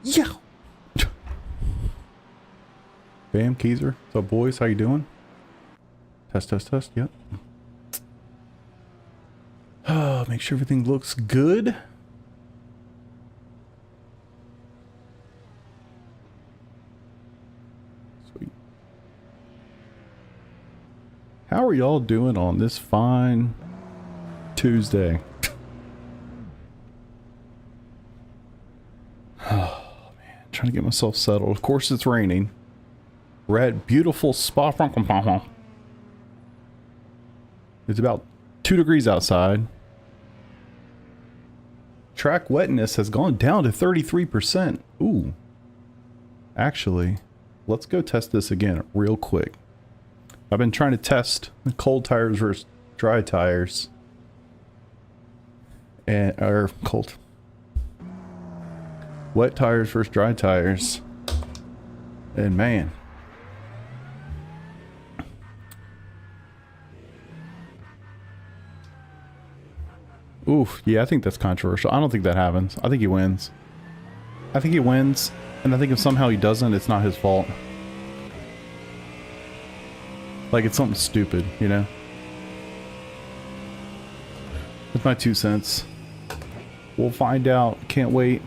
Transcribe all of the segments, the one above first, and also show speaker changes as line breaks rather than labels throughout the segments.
Yeah. Bam, Keezer. What's up, boys? How you doing? Test, test, test. Yep. Make sure everything looks good. Sweet. How are y'all doing on this fine Tuesday? Oh, man. Trying to get myself settled. Of course, it's raining. We're at beautiful Spa-Francorchamps. It's about 2 degrees outside. Track wetness has gone down to 33%. Ooh. Actually, let's go test this again real quick. I've been trying to test cold tires versus dry tires. Or cold. Wet tires versus dry tires. And man. Oof, yeah, I think that's controversial. I don't think that happens. I think he wins. I think he wins, and I think if somehow he doesn't, it's not his fault. Like, it's something stupid, you know? That's my 2 cents. We'll find out. Can't wait.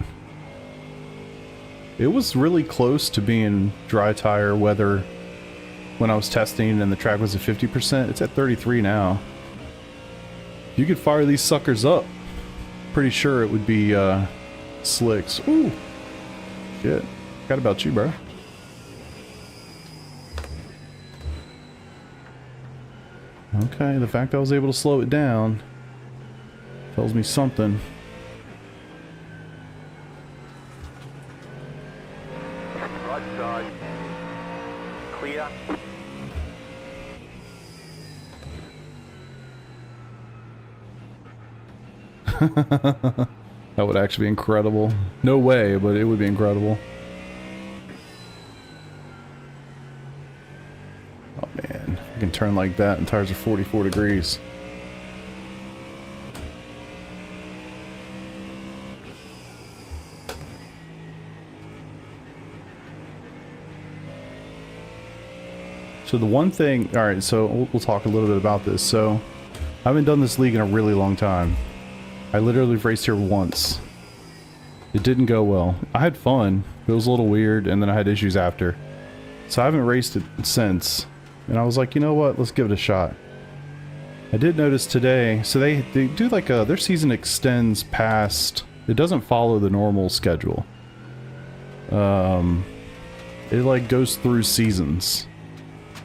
It was really close to being dry tire weather when I was testing and the track was at 50%. It's at 33 now. You could fire these suckers up. Pretty sure it would be slicks. Ooh. Shit. Forgot about you, bro. Okay, the fact I was able to slow it down tells me something.
Right side. Clear.
That would actually be incredible. No way, but it would be incredible. Oh man, I can turn like that and tires are 44 degrees. So the one thing, alright, so we'll talk a little bit about this. So, I haven't done this league in a really long time. I literally raced here once. It didn't go well. I had fun, it was a little weird, and then I had issues after. So I haven't raced it since. And I was like, you know what, let's give it a shot. I did notice today, so they do like their season extends past, it doesn't follow the normal schedule. It like goes through seasons.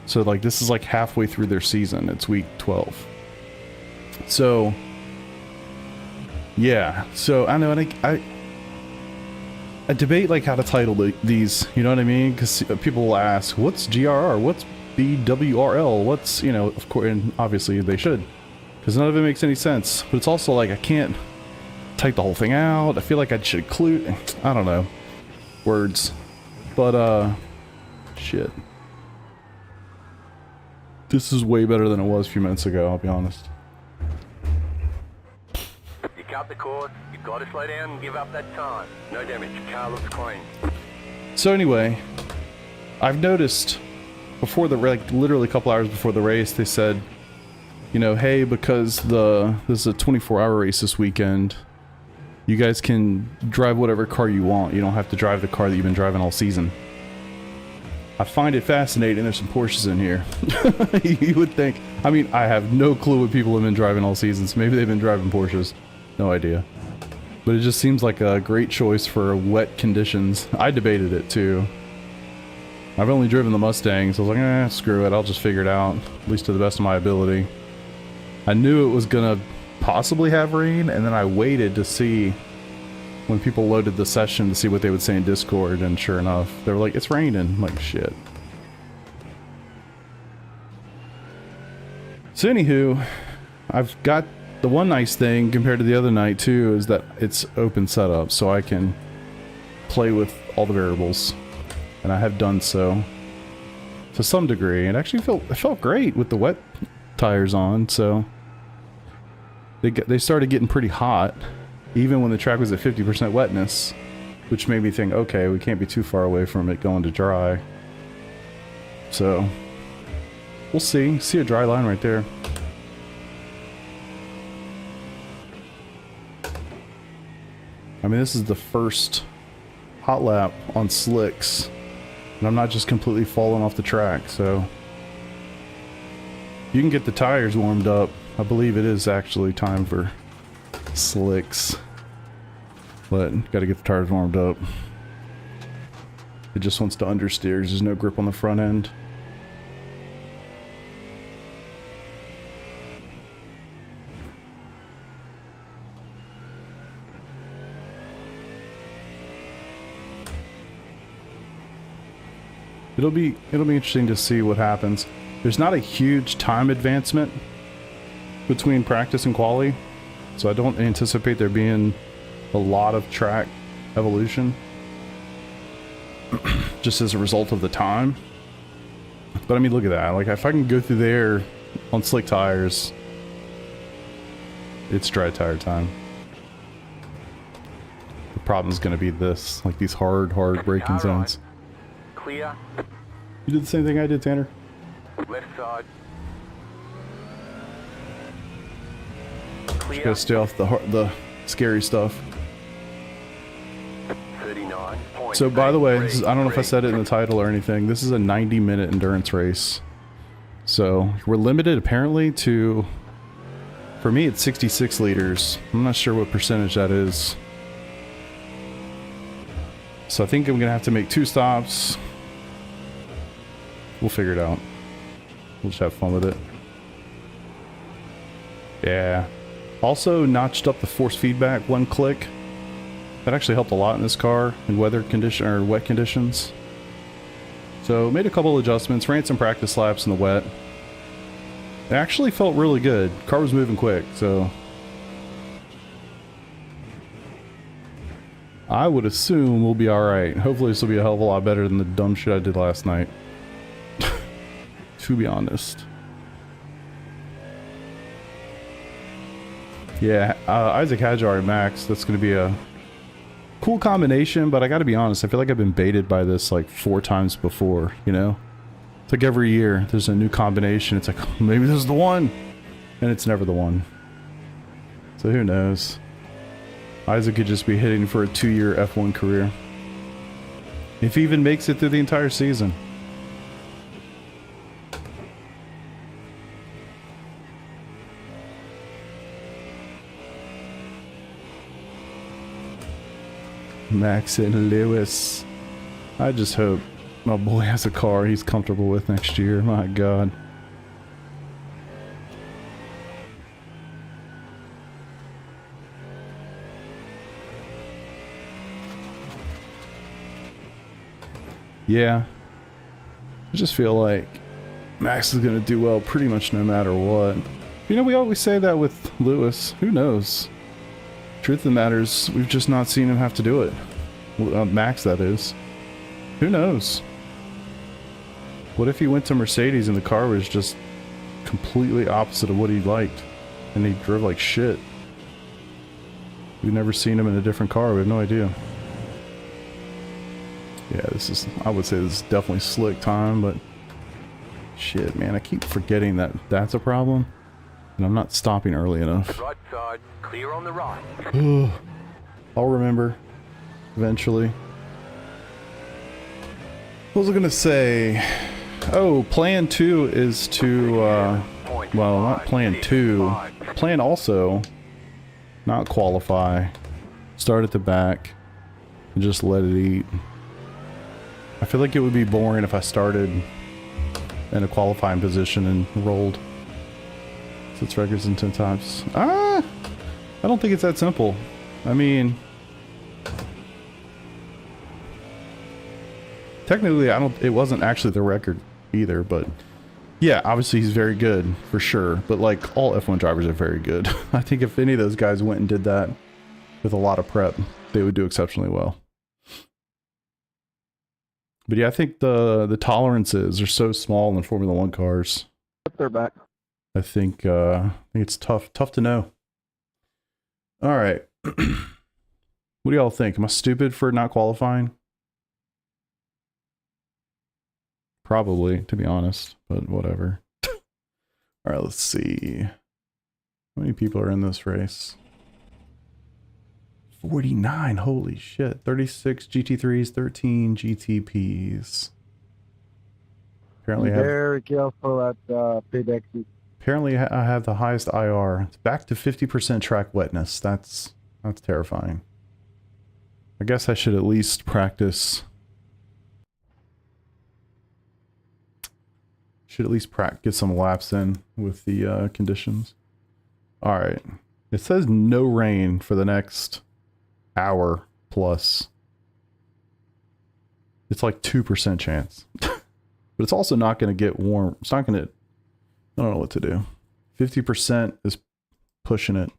So like this is like halfway through their season. It's week 12. So yeah. So I know, and I debate like how to title these. You know what I mean? Because people will ask, "What's GRR? What's BWRL? What's," you know? Of course, and obviously they should, because none of it makes any sense. But it's also like I can't type the whole thing out. I feel like I should include. I don't know. Words. But shit. This is way better than it was a few minutes ago, I'll be honest.
You cut the cord, you've got to slow down and give up that time. No damage, car looks clean. So
anyway, I've noticed before the, like literally a couple hours before the race, they said, you know, hey, because this is a 24-hour race this weekend, you guys can drive whatever car you want. You don't have to drive the car that you've been driving all season. I find it fascinating. There's some Porsches in here. You would think. I mean, I have no clue what people have been driving all seasons. Maybe they've been driving Porsches. No idea. But it just seems like a great choice for wet conditions. I debated it too. I've only driven the Mustang, so I was like, screw it. I'll just figure it out, at least to the best of my ability. I knew it was gonna possibly have rain, and then I waited to see when people loaded the session to see what they would say in Discord, and sure enough, they were like, it's raining. I'm like, shit. So anywho, I've got the one nice thing compared to the other night too, is that it's open setup, so I can play with all the variables, and I have done so to some degree. It actually felt great with the wet tires on, so they started getting pretty hot. Even when the track was at 50% wetness, which made me think, okay, we can't be too far away from it going to dry. So, we'll see. See a dry line right there. I mean, this is the first hot lap on slicks, and I'm not just completely falling off the track, so you can get the tires warmed up. I believe it is actually time for slicks. But gotta get the tires warmed up. It just wants to understeer because there's no grip on the front end. It'll be interesting to see what happens. There's not a huge time advancement between practice and quali, so I don't anticipate there being a lot of track evolution just as a result of the time. But I mean, look at that. Like, if I can go through there on slick tires, it's dry tire time. The problem is going to be this, like these hard braking zones.
Clear.
You did the same thing I did, Tanner.
Left side.
Just gotta stay off the scary stuff. So by the way, I don't know if I said it in the title or anything, this is a 90-minute endurance race. So we're limited apparently to, for me it's 66 liters. I'm not sure what percentage that is. So I think I'm gonna have to make 2 stops. We'll figure it out. We'll just have fun with it. Yeah. Also notched up the force feedback 1 click. That actually helped a lot in this car in wet conditions. So made a couple adjustments, ran some practice laps in the wet. It actually felt really good. Car was moving quick, so I would assume we'll be alright. Hopefully this will be a hell of a lot better than the dumb shit I did last night. To be honest. Yeah, Isaac Hajar and Max, that's going to be a cool combination, but I gotta be honest, I feel like I've been baited by this like 4 times before, you know? It's like every year, there's a new combination, it's like, maybe this is the one! And it's never the one. So who knows? Isaac could just be hitting for a 2-year F1 career. If he even makes it through the entire season. Max and Lewis. I just hope my boy has a car he's comfortable with next year. My God. Yeah. I just feel like Max is going to do well pretty much no matter what. You know, we always say that with Lewis. Who knows? Truth of the matter is, we've just not seen him have to do it. Max, that is. Who knows? What if he went to Mercedes and the car was just completely opposite of what he liked, and he drove like shit? We've never seen him in a different car. We have no idea. Yeah, this is, I would say this is definitely slick time, but shit, man, I keep forgetting that that's a problem, and I'm not stopping early enough.
Right side, clear on the right.
I'll remember eventually. What was I gonna say? Oh, plan 2 is to, well, not plan 2. Plan also, not qualify. Start at the back and just let it eat. I feel like it would be boring if I started in a qualifying position and rolled. Sets records in 10 times. I don't think it's that simple. I mean, technically, it wasn't actually the record either, but yeah, obviously he's very good for sure. But like, all F1 drivers are very good. I think if any of those guys went and did that with a lot of prep, they would do exceptionally well. But yeah, I think the tolerances are so small in Formula 1 cars.
They're back.
I think it's tough to know. All right. What do y'all think? Am I stupid for not qualifying? Probably, to be honest, but whatever. All right, let's see. How many people are in this race? 49, holy shit. 36 GT3s, 13 GTPs. Apparently
very careful at pit exit.
Apparently I have the highest IR. It's back to 50% track wetness. That's terrifying. I guess I should at least practice. Should at least get some laps in with the conditions. All right. It says no rain for the next hour plus. It's like 2% chance. But it's also not going to get warm. It's not going to, I don't know what to do. 50% is pushing it.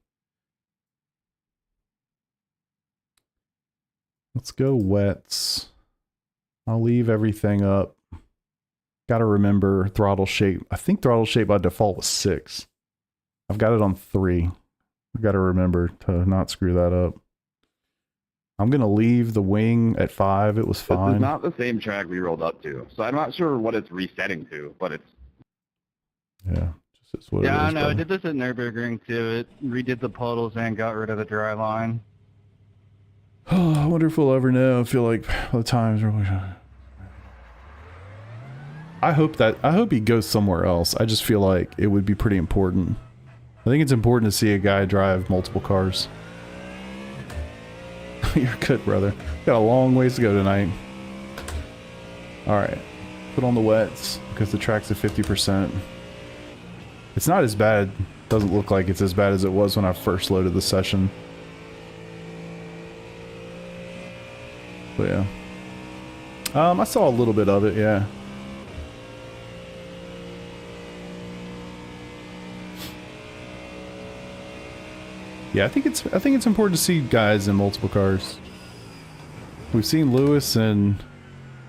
Let's go wets. I'll leave everything up. Got to remember throttle shape. I think throttle shape by default was 6. I've got it on 3. I've got to remember to not screw that up. I'm going to leave the wing at 5. It was fine.
This is not the same track we rolled up to, so I'm not sure what it's resetting to, but it's...
Yeah, just what it is.
Yeah, I know. I did this at Nürburgring too. It redid the puddles and got rid of the dry line.
Oh, I wonder if we'll ever know. I feel like the times are... I hope he goes somewhere else. I just feel like it would be pretty important. I think it's important to see a guy drive multiple cars. You're good, brother. Got a long ways to go tonight. Alright. Put on the wets, because the track's at 50%. It's not as bad. Doesn't look like it's as bad as it was when I first loaded the session. But yeah. I saw a little bit of it, yeah. Yeah, I think it's important to see guys in multiple cars. We've seen Lewis in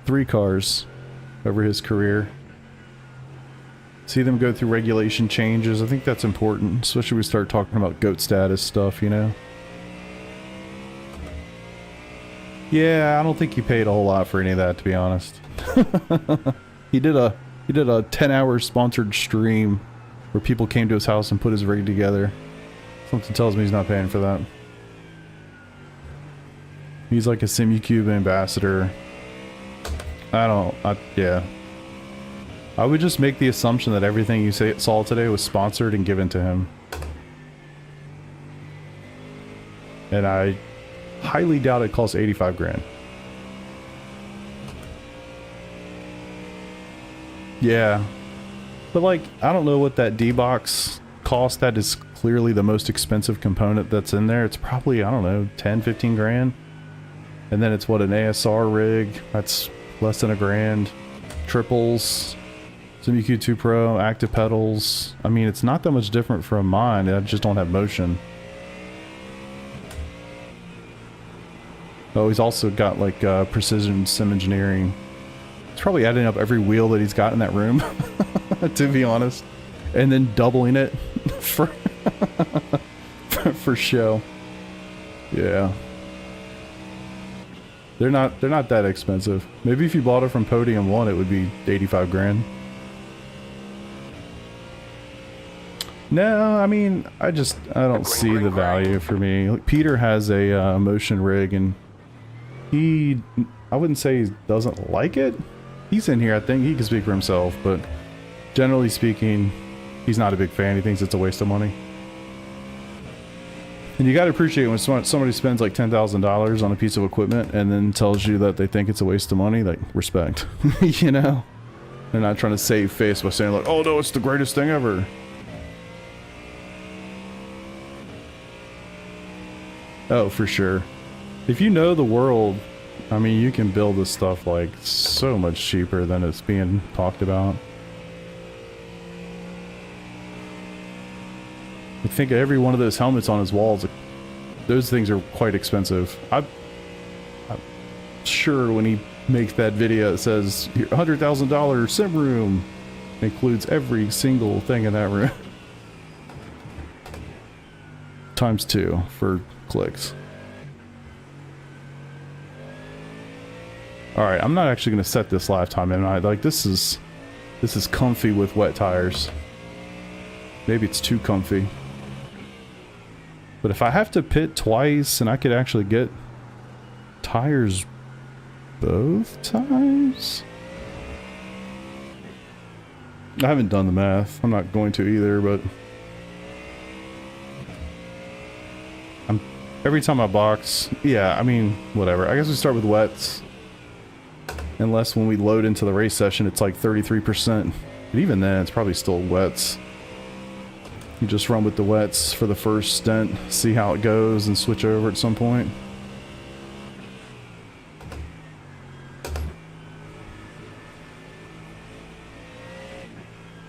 3 cars over his career. See them go through regulation changes. I think that's important, especially when we start talking about GOAT status stuff, you know? Yeah, I don't think he paid a whole lot for any of that, to be honest. He did a 10-hour sponsored stream where people came to his house and put his rig together. Something tells me he's not paying for that. He's like a Simucube ambassador. Yeah. I would just make the assumption that everything you saw today was sponsored and given to him. And I highly doubt it costs 85 grand. Yeah. But like, I don't know what that D-box cost. That is clearly the most expensive component that's in there. It's probably, I don't know, 10, 15 grand. And then it's what, an ASR rig? That's less than $1,000. Triples. Simucube 2 Pro, active pedals. I mean, it's not that much different from mine. I just don't have motion. Oh, he's also got like precision sim engineering. It's probably adding up every wheel that he's got in that room, to be honest, and then doubling it for for show. Yeah, they're not that expensive. Maybe if you bought it from Podium 1, it would be 85 grand. No, I mean, I don't see the value for me. Like, Peter has a motion rig, and I wouldn't say he doesn't like it. He's in here, I think he can speak for himself, but generally speaking, he's not a big fan. He thinks it's a waste of money. And you gotta appreciate when somebody spends like $10,000 on a piece of equipment and then tells you that they think it's a waste of money, like, respect. You know? They're not trying to save face by saying like, oh no, it's the greatest thing ever. Oh, for sure. If you know the world, I mean, you can build this stuff like so much cheaper than it's being talked about. I think every one of those helmets on his walls, those things are quite expensive. I'm sure when he makes that video it says $100,000 sim room, includes every single thing in that room. Times 2 for clicks. Alright, I'm not actually going to set this lifetime, am I? Like, this is comfy with wet tires. Maybe it's too comfy. But if I have to pit twice and I could actually get tires both times? I haven't done the math. I'm not going to either, but every time I box, yeah, I mean, whatever. I guess we start with wets. Unless when we load into the race session, it's like 33%. But even then, it's probably still wets. You just run with the wets for the first stint, see how it goes, and switch over at some point.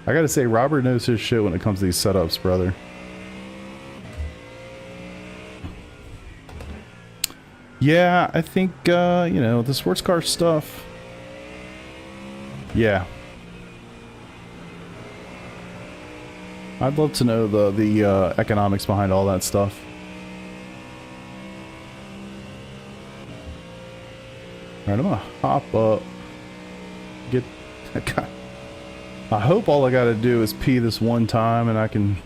I gotta say, Robert knows his shit when it comes to these setups, brother. Yeah, I think, you know, the sports car stuff. Yeah. I'd love to know the economics behind all that stuff. Alright, I'm gonna hop up. I hope all I gotta do is pee this one time and I can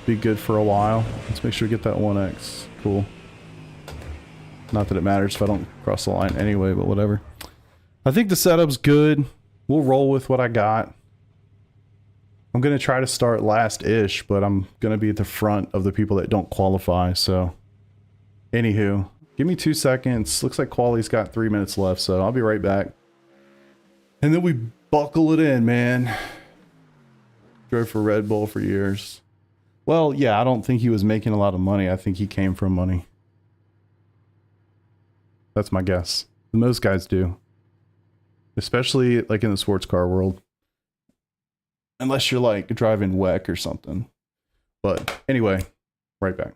be good for a while. Let's make sure we get that 1X. Cool. Not that it matters if I don't cross the line anyway, but whatever. I think the setup's good. We'll roll with what I got. I'm going to try to start last-ish, but I'm going to be at the front of the people that don't qualify, so. Anywho, give me 2 seconds. Looks like quali's got 3 minutes left, so I'll be right back. And then we buckle it in, man. Drove for Red Bull for years. Well, yeah, I don't think he was making a lot of money. I think he came from money. That's my guess. Most guys do. Especially like in the sports car world. Unless you're like driving WEC or something. But anyway, right back.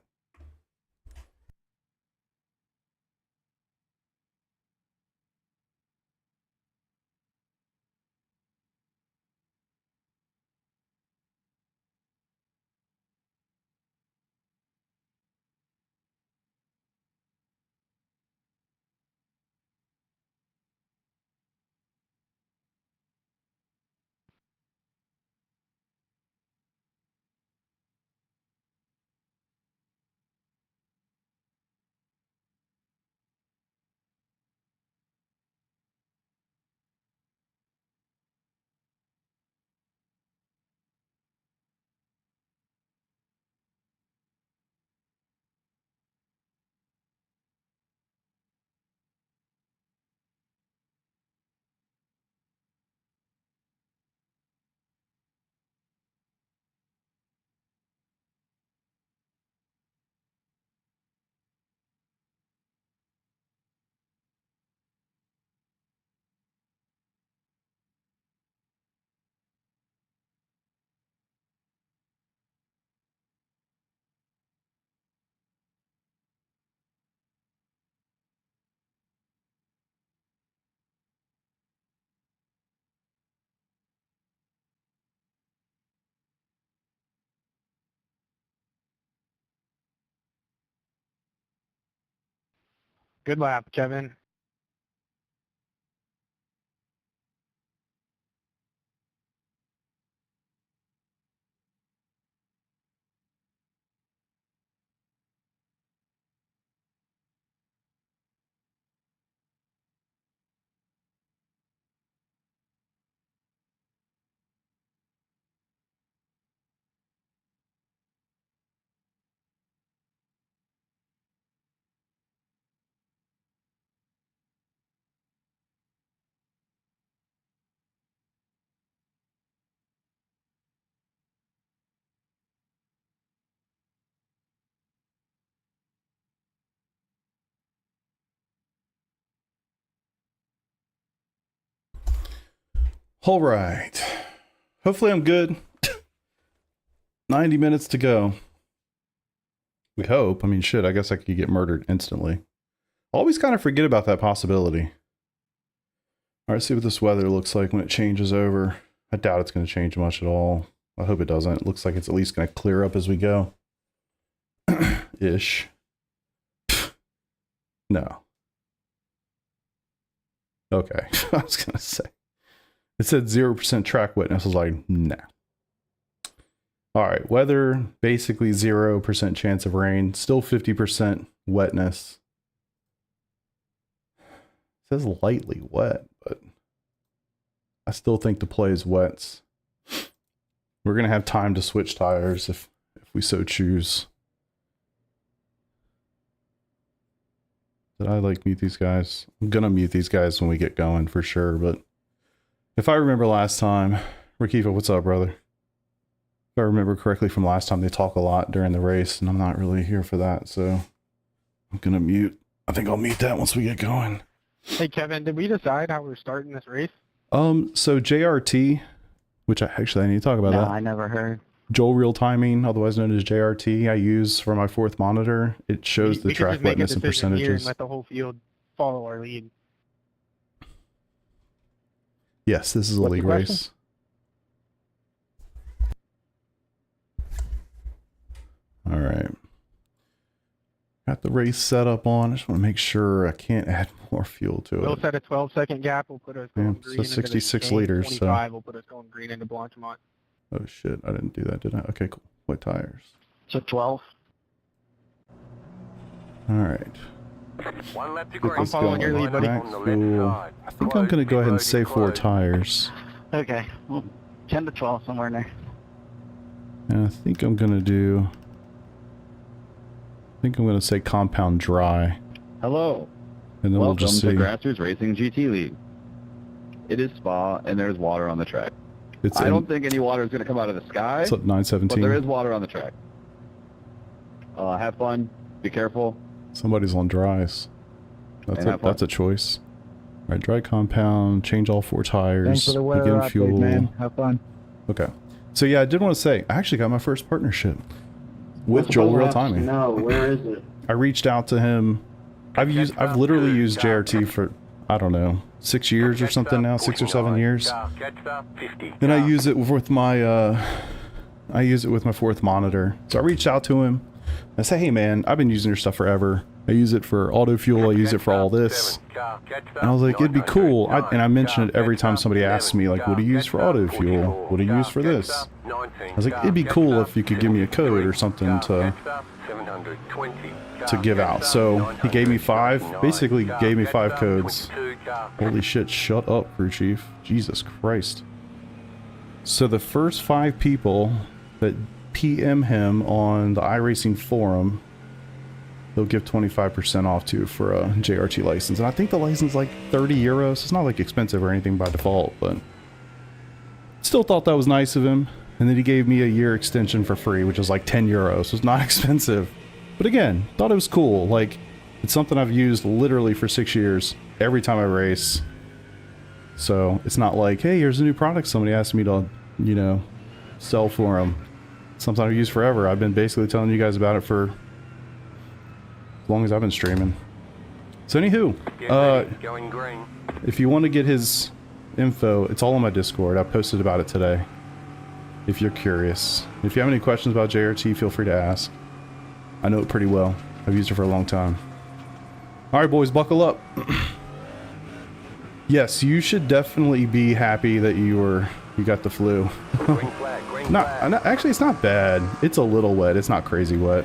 Good lap, Kevin.
All right. Hopefully I'm good. 90 minutes to go. We hope. I mean, shit, I guess I could get murdered instantly. Always kind of forget about that possibility. All right, see what this weather looks like when it changes over. I doubt it's going to change much at all. I hope it doesn't. It looks like it's at least going to clear up as we go. Ish. No. Okay. I was going to say. It said 0% track wetness. I was like, nah. All right, weather, basically 0% chance of rain. Still 50% wetness. It says lightly wet, but I still think the play is wets. We're going to have time to switch tires if we so choose. Did I like mute these guys? I'm going to mute these guys when we get going for sure, but if I remember last time, Rakiva, what's up, brother? If I remember correctly from last time, they talk a lot during the race, and I'm not really here for that, so I'm going to mute. I think I'll mute that once we get going.
Hey, Kevin, did we decide how we're starting this race?
So JRT, which I need to talk about that.
I never heard.
Joel real timing, otherwise known as JRT, I use for my fourth monitor. It shows the track wetness and percentages.
Here and let the whole field follow our lead.
Yes, this is a league race. All right. Got the race set up on. I just want to make sure I can't add more fuel to it.
We'll set a 12-second gap. We'll put us going green
so 66
into
liters.
25,
So.
we'll put us going green into Blanchimont.
Oh shit, I didn't do that, did I? Okay, cool. What tires?
So 12.
All right.
One lap to
Get
green.
this
I'm following your
going.
lead, buddy.
Back
On the left
fuel.
side.
I think I'm going to go ahead and say 4 tires.
Okay, well, 10 to 12, somewhere in there.
And I think I'm going to do... I think I'm going to say compound dry.
Hello.
And then
Welcome
we'll just see.
to Grassroots Racing GT League. It is Spa, and there's water on the track. I don't think any water is going to come out of the sky,
It's at
but
917.
there is water on the track. Have fun. Be careful.
Somebody's on dries. That's a choice. All right, dry compound, change all 4 tires.
Thanks for the weather
begin
update,
fuel.
man. Have fun.
Okay. So yeah, I did want to say, I actually got my first partnership with Joel Real Timing.
No, where is it?
I reached out to him. I've literally used JRT for, I don't know, 6 years or something now, 6 or 7 years. And I use it with my fourth monitor. So I reached out to him. I say, hey man, I've been using your stuff forever. I use it for auto fuel. I use it for all this. And I was like, it'd be cool. And I mention it every time somebody asks me, like, what do you use for auto fuel? What do you use for this? I was like, it'd be cool if you could give me a code or something to give out. So he gave me 5, basically gave me 5 codes. Holy shit, shut up, crew chief. Jesus Christ. So the first 5 people that PM him on the iRacing forum, they'll give 25% off to for a JRT license. And I think the license is like 30 euros. It's not like expensive or anything by default, but still thought that was nice of him. And then he gave me a year extension for free, which is like 10 euros. So it's not expensive. But again, thought it was cool. Like, it's something I've used literally for 6 years every time I race. So it's not like, hey, here's a new product somebody asked me to, you know, sell for them. Something I've used forever. I've been basically telling you guys about it for as long as I've been streaming. So anywho, if you want to get his info, it's all on my Discord. I posted about it today. If you're curious. If you have any questions about JRT, feel free to ask. I know it pretty well. I've used it for a long time. All right, boys, buckle up. Yes, you should definitely be happy that you got the flu.
Green flag, green flag.
Actually, it's not bad. It's a little wet. It's not crazy wet.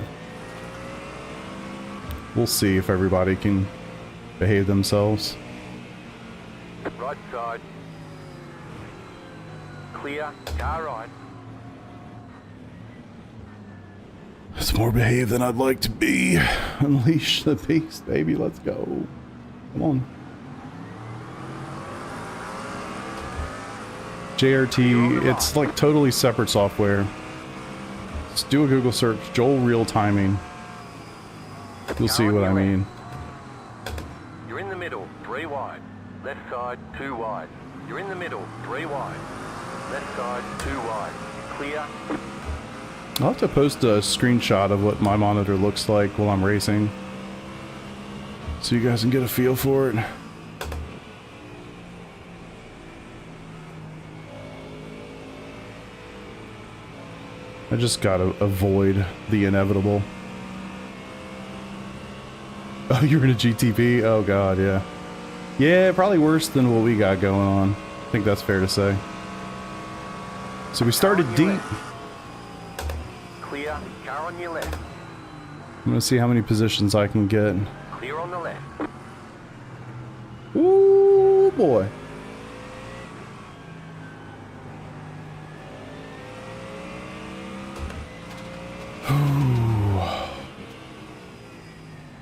We'll see if everybody can behave themselves.
Right side. Clear, car right.
It's more behaved than I'd like to be. Unleash the beast, baby. Let's go. Come on. JRT, it's like totally separate software. Just do a Google search, Joel real timing. You'll see what I mean.
You're in the middle, 3 wide. Left side, 2 wide. You're in the middle, 3 wide. Left side, 2 wide. Clear.
I'll have to post a screenshot of what my monitor looks like while I'm racing, so you guys can get a feel for it. I just gotta avoid the inevitable. Oh, you're in a GTP? Oh god, yeah. Yeah, probably worse than what we got going on. I think that's fair to say. So we started deep.
Clear, car on your left.
I'm gonna see how many positions I can get.
Clear on the left.
Ooh, boy.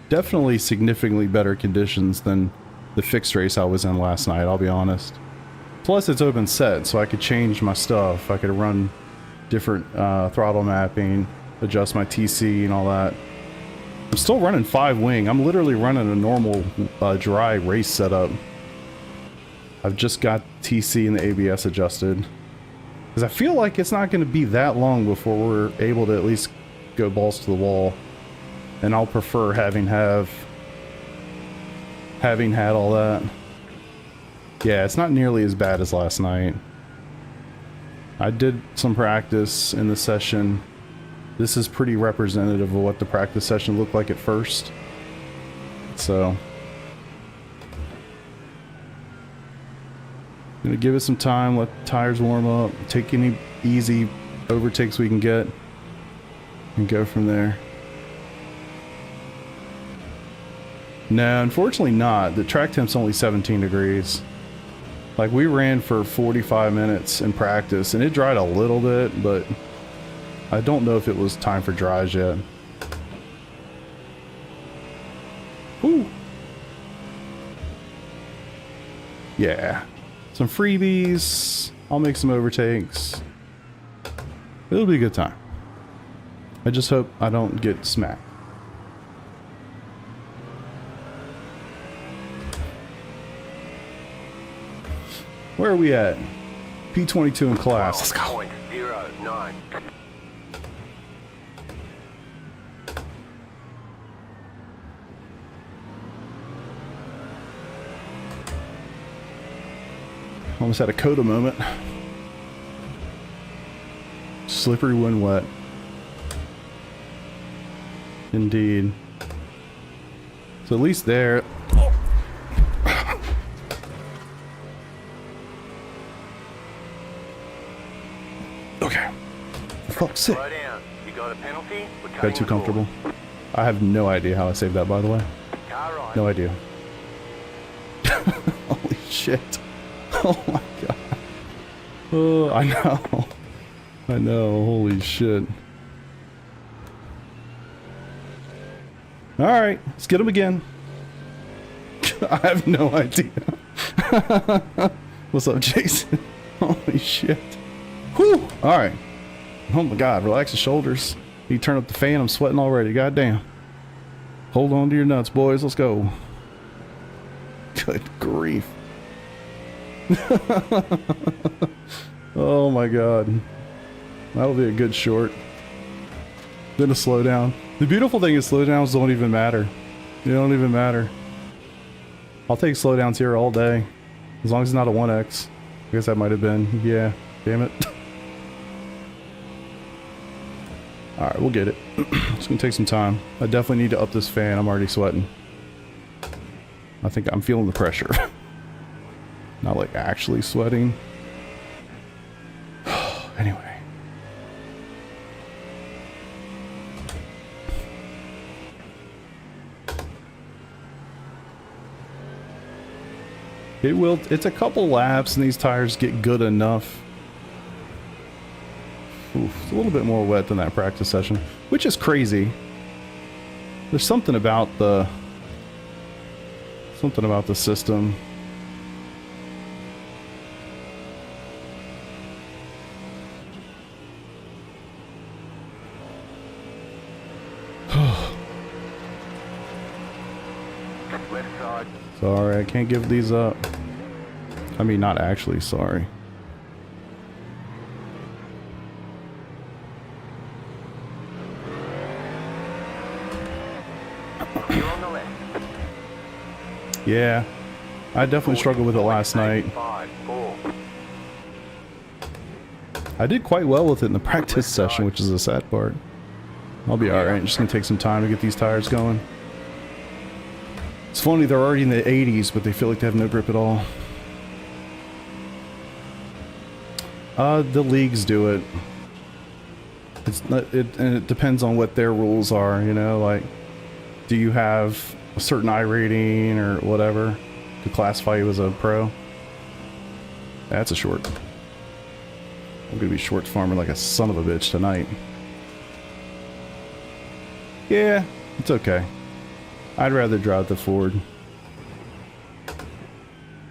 Definitely significantly better conditions than the fixed race I was in last night, I'll be honest. Plus it's open set, so I could change my stuff. I could run different throttle mapping, adjust my TC and all that. I'm still running 5 wing. I'm literally running a normal dry race setup. I've just got TC and the ABS adjusted. Because I feel like it's not going to be that long before we're able to at least go balls to the wall. And I'll prefer having had all that. Yeah, it's not nearly as bad as last night. I did some practice in the session. This is pretty representative of what the practice session looked like at first. So, gonna give it some time, let the tires warm up, take any easy overtakes we can get, and go from there. No, unfortunately not. The track temp's only 17 degrees. Like, we ran for 45 minutes in practice, and it dried a little bit, but I don't know if it was time for dries yet. Whew. Yeah. Some freebies. I'll make some overtakes. It'll be a good time. I just hope I don't get smacked. Where are we at? P22 in class. Let's go.
0.09.
Almost had a Coda moment. Slippery when wet. Indeed. So at least there. Okay. For fuck's sake.
Slow down. You got a penalty?
Got too comfortable. I have no idea how I saved that, by the way.
Car right.
No idea. Holy shit. Oh my god. Oh, I know. I know. Holy shit. Alright, let's get him again. I have no idea. What's up, Jason? Holy shit. Whew. Alright. Oh my god, relax the shoulders. You turn up the fan, I'm sweating already. Goddamn. Hold on to your nuts, boys. Let's go. Good grief. Oh my god. That'll be a good short. Then a slowdown. The beautiful thing is slowdowns don't even matter. They don't even matter. I'll take slowdowns here all day. As long as it's not a 1X. I guess that might have been. Yeah. Damn it. Alright, we'll get it. It's gonna take some time. I definitely need to up this fan. I'm already sweating. I think I'm feeling the pressure. Not like actually sweating. Anyway. It's a couple laps and these tires get good enough. Oof, it's a little bit more wet than that practice session, which is crazy. There's something about the system.
Left side.
Sorry, I can't give these up. I mean, not actually sorry.
You're on the left.
Yeah, I definitely struggled with it last night.
5, 4.
I did quite well with it in the practice session, which is the sad part. I'll be alright, just gonna take some time to get these tires going. It's funny, they're already in the 80s, but they feel like they have no grip at all. The leagues do it. It's not, and it depends on what their rules are, you know, like, do you have a certain iRating or whatever to classify you as a pro? That's a short. I'm gonna be short farming like a son of a bitch tonight. Yeah, it's okay. I'd rather drive the Ford.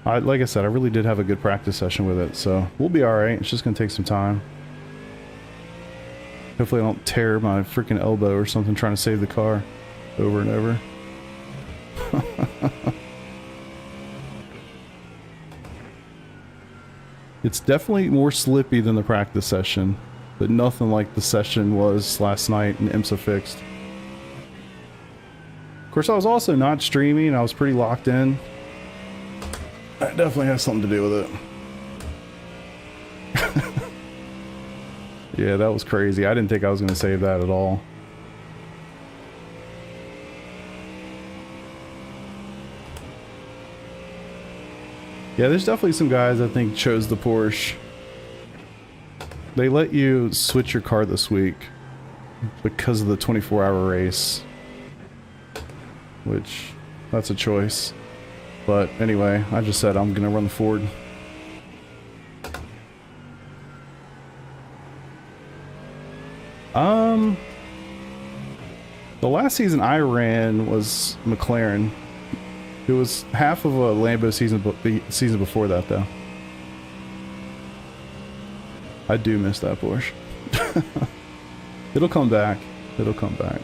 Like I said, I really did have a good practice session with it, so we'll be alright. It's just gonna take some time. Hopefully I don't tear my freaking elbow or something trying to save the car over and over. It's definitely more slippy than the practice session, but nothing like the session was last night in IMSA Fixed. Of course, I was also not streaming. I was pretty locked in. That definitely has something to do with it. Yeah, that was crazy. I didn't think I was going to save that at all. Yeah, there's definitely some guys I think chose the Porsche. They let you switch your car this week because of the 24-hour race. Which, that's a choice. But anyway, I just said I'm gonna run the Ford. The last season I ran was McLaren. It was half of a Lambo season, the season before that though. I do miss that Porsche. It'll come back. It'll come back.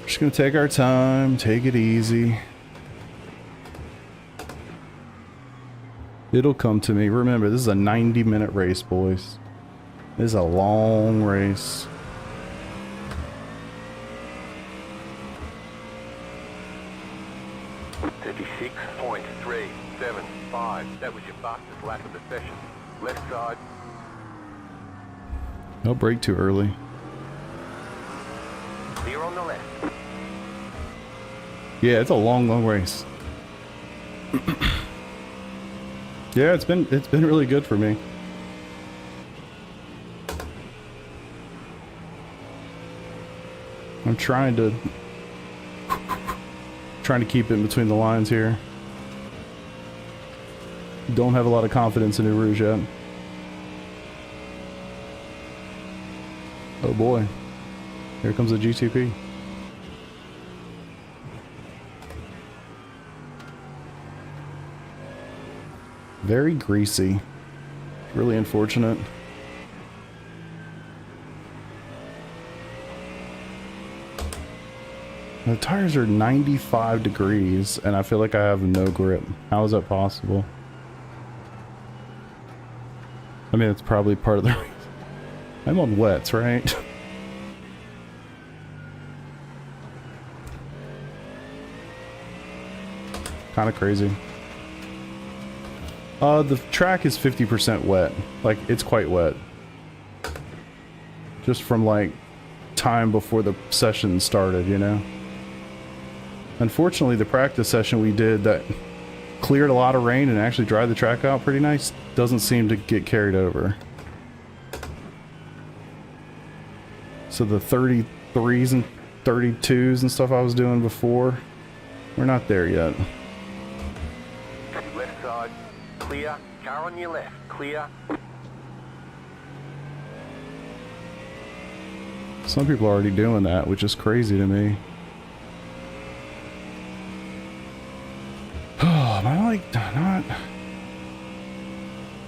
Just gonna take our time, take it easy. It'll come to me. Remember, this is a 90-minute race, boys. This is a long race.
.375. That was your fastest lap of the session. Left side.
Don't brake too early.
Clear on the left.
Yeah, it's a long, long race. Yeah, it's been really good for me. I'm trying to keep it in between the lines here. Don't have a lot of confidence in New Rouge yet. Oh boy. Here comes the GTP. Very greasy. Really unfortunate. The tires are 95 degrees and I feel like I have no grip. How is that possible? I mean, it's probably part of the reason. I'm on wets, right? Kind of crazy. The track is 50% wet. Like, it's quite wet. just from like time before the session started, you know. Unfortunately, the practice session we did that cleared a lot of rain and actually dried the track out pretty nice doesn't seem to get carried over. So the 33s and 32s and stuff I was doing before, we're not there yet.
Left side, clear. Car on your left, clear.
Some people are already doing that, which is crazy to me. Oh, am I like not?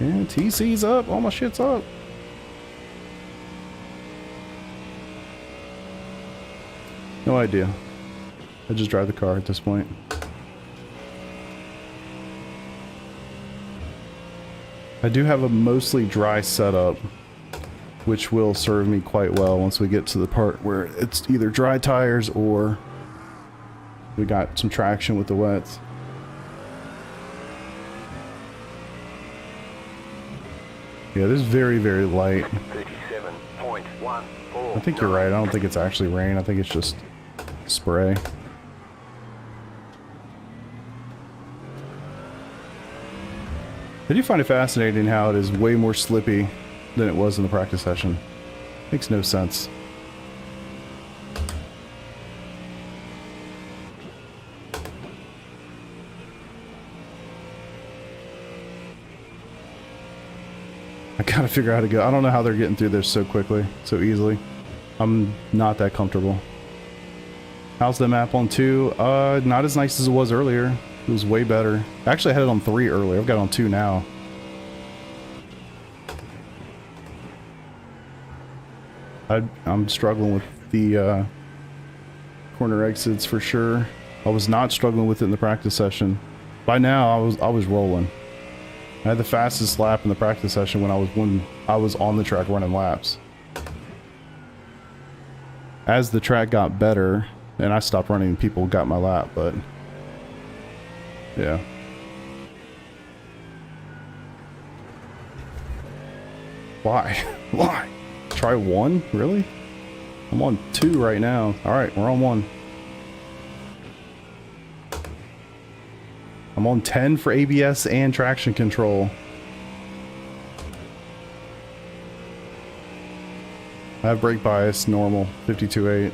Yeah, TC's up. All my shit's up. No idea. I just drive the car at this point. I do have a mostly dry setup, which will serve me quite well once we get to the part where it's either dry tires or we got some traction with the wets. Yeah, this is very, very light.
37.14.
I think you're right. I don't think it's actually rain. I think it's just spray. I do find it fascinating how it is way more slippy than it was in the practice session. Makes no sense. I gotta figure out how to go. I don't know how they're getting through this so quickly, so easily. I'm not that comfortable. How's the map on 2? Not as nice as it was earlier. It was way better. Actually, I had it on 3 earlier. I've got it on 2 now. I'm struggling with the corner exits for sure. I was not struggling with it in the practice session. By now, I was rolling. I had the fastest lap in the practice session when I was on the track running laps. As the track got better and I stopped running, people got my lap, but yeah. Why? Why? Try 1? Really? I'm on 2 right now. Alright, we're on 1. I'm on 10 for ABS and traction control. I have brake bias, normal, 52.8.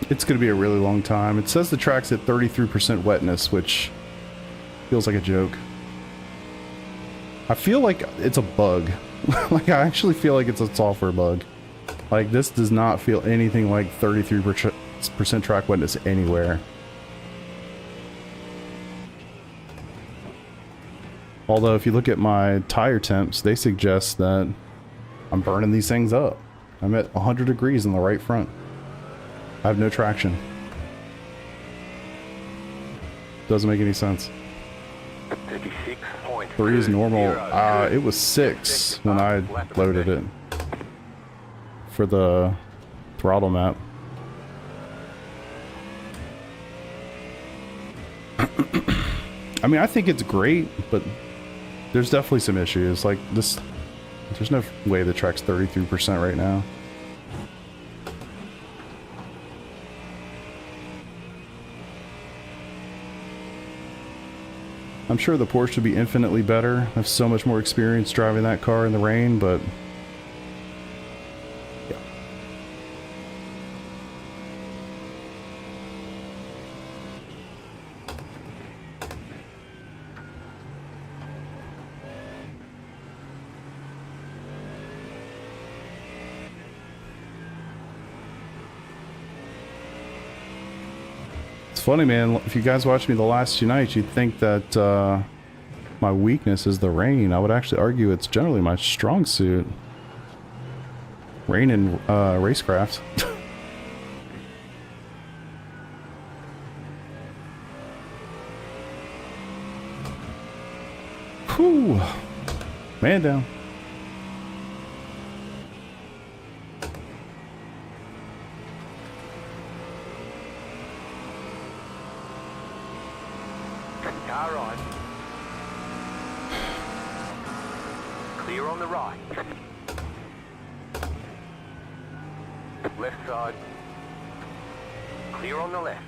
It's gonna be a really long time. It says the track's at 33% wetness, which feels like a joke. I feel like it's a bug. Like, I actually feel like it's a software bug. Like, this does not feel anything like 33% track wetness anywhere. Although, if you look at my tire temps, they suggest that I'm burning these things up. I'm at 100 degrees in the right front. I have no traction. Doesn't make any sense. 3 is normal. It was 6 when I loaded it for the throttle map. I mean, I think it's great, but there's definitely some issues. Like this, there's no way the track's 33% right now. I'm sure the Porsche would be infinitely better. I have so much more experience driving that car in the rain, but yeah. It's funny, man. If you guys watched me the last 2 nights, you'd think that my weakness is the rain. I would actually argue it's generally my strong suit. Rain and racecraft. Whew. Man down.
Car right. Clear on the right. Left side. Clear on the left.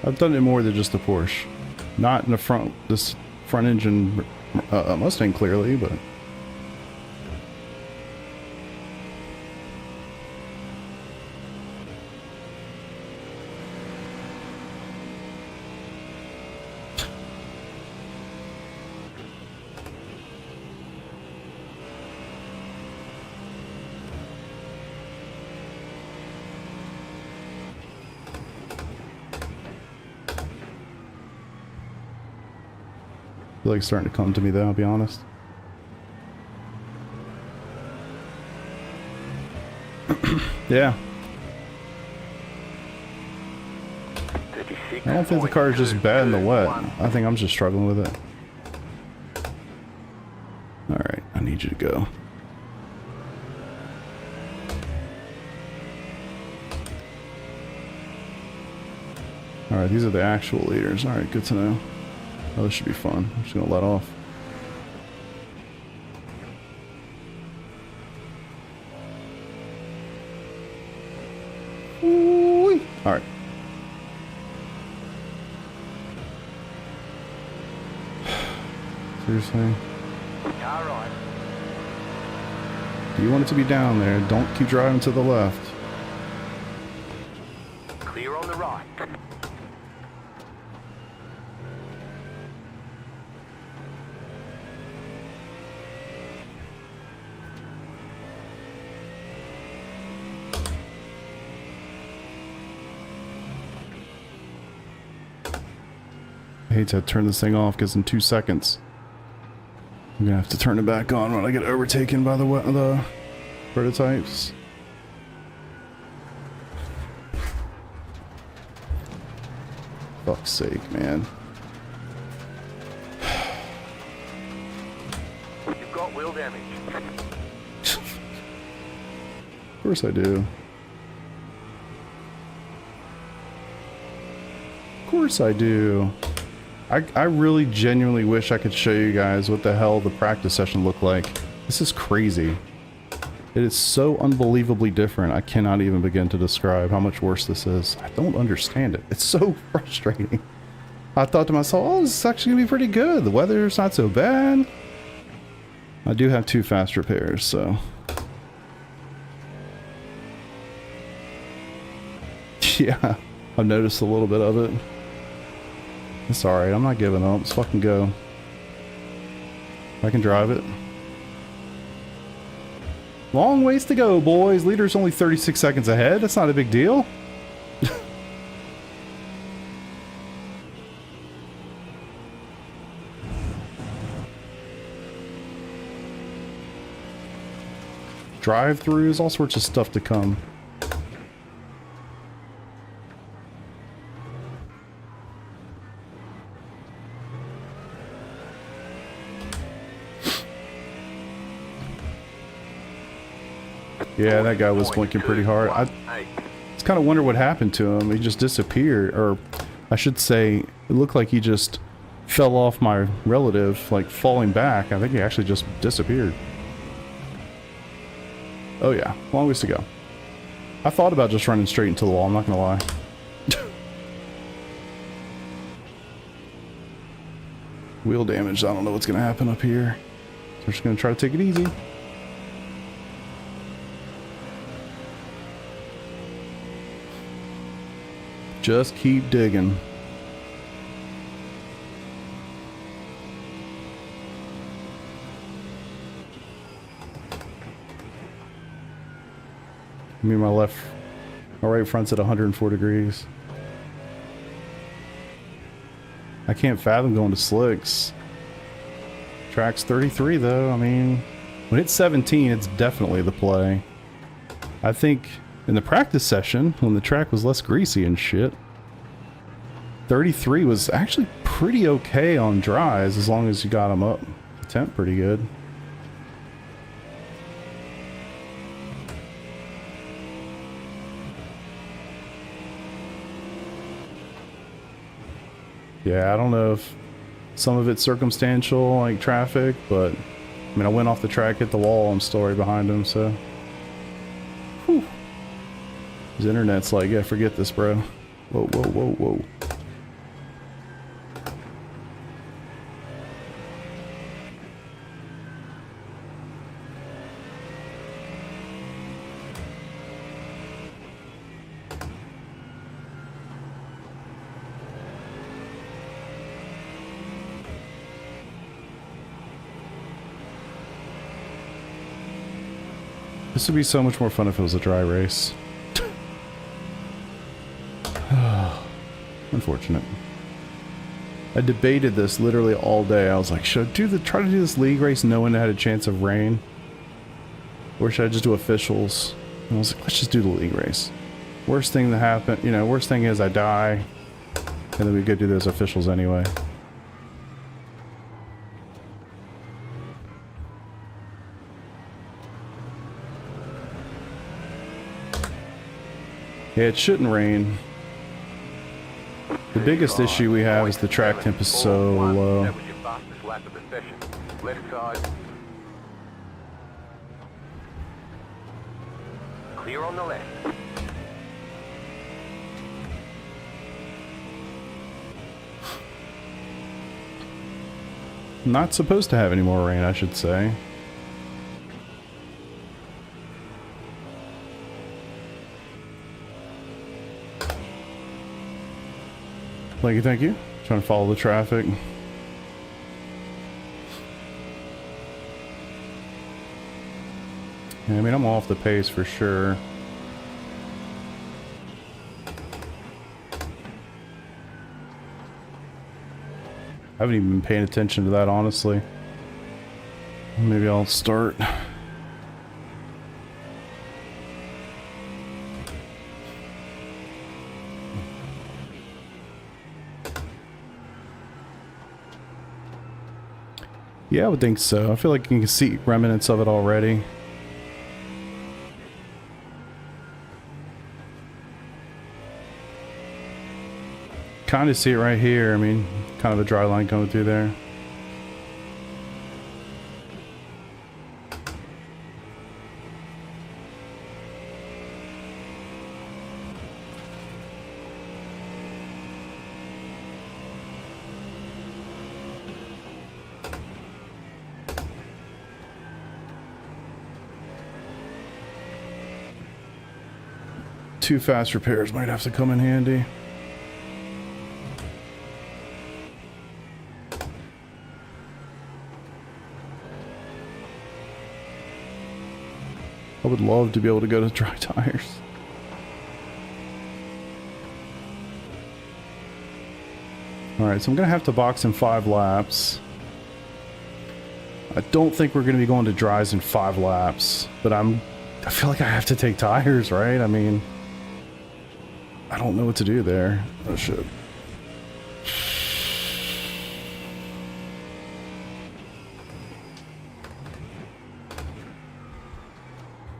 I've done it more than just a Porsche. Not in the front, this front engine Mustang clearly, but... I feel like it's starting to come to me though, I'll be honest. Yeah. I don't think the car is just bad in the wet. I think I'm just struggling with it. Alright, I need you to go. Alright, these are the actual leaders. Alright, good to know. Oh, this should be fun. I'm just gonna let off. Alright. Seriously?
Car right.
You want it to be down there. Don't keep driving to the left.
Clear on the right.
I hate to turn this thing off because in 2 seconds I'm gonna have to turn it back on when I get overtaken by the prototypes. Fuck's sake, man.
You've got wheel damage.
Of course I do. Of course I do. I really genuinely wish I could show you guys what the hell the practice session looked like. This is crazy. It is so unbelievably different. I cannot even begin to describe how much worse this is. I don't understand it. It's so frustrating. I thought to myself, oh, this is actually gonna be pretty good. The weather's not so bad. I do have 2 fast repairs, so. Yeah, I've noticed a little bit of it. It's alright, I'm not giving up. Let's fucking go. I can drive it. Long ways to go, boys. Leader's only 36 seconds ahead. That's not a big deal. Drive-throughs, all sorts of stuff to come. Yeah, that guy was blinking pretty hard. I just kind of wonder what happened to him. He just disappeared, or I should say, it looked like he just fell off my relative, like falling back. I think he actually just disappeared. Oh yeah, long ways to go. I thought about just running straight into the wall, I'm not gonna lie. Wheel damage, I don't know what's gonna happen up here. So we're just gonna try to take it easy. Just keep digging. I mean, my right front's at 104 degrees. I can't fathom going to slicks. Track's 33 though. I mean, when it's 17, it's definitely the play. I think in the practice session, when the track was less greasy and shit, 33 was actually pretty okay on dries as long as you got them up the temp pretty good. Yeah, I don't know if some of it's circumstantial, like traffic, but I mean, I went off the track, hit the wall, I'm still right behind him, so. Whew. His internet's like, yeah, forget this, bro. Whoa, whoa, whoa, whoa. This would be so much more fun if it was a dry race. Unfortunate. I debated this literally all day. I was like, should I try to do this league race knowing it had a chance of rain? Or should I just do officials? And I was like, let's just do the league race. Worst thing that happened, you know, worst thing is I die. And then we could do those officials anyway. Yeah, it shouldn't rain. The biggest issue we have is the track temp is so low.
That was your fastest lap of the session. Left side. Clear on the left.
Not supposed to have any more rain, I should say. Thank you. Trying to follow the traffic. Yeah, I mean, I'm off the pace for sure. I haven't even been paying attention to that, honestly. Maybe I'll start. Yeah, I would think so. I feel like you can see remnants of it already. Kind of see it right here. I mean, kind of a dry line coming through there. Two fast repairs might have to come in handy. I would love to be able to go to dry tires. Alright, so I'm going to have to box in 5 laps. I don't think we're going to be going to dries in 5 laps, but I feel like I have to take tires, right? I mean, I don't know what to do there. Oh shit.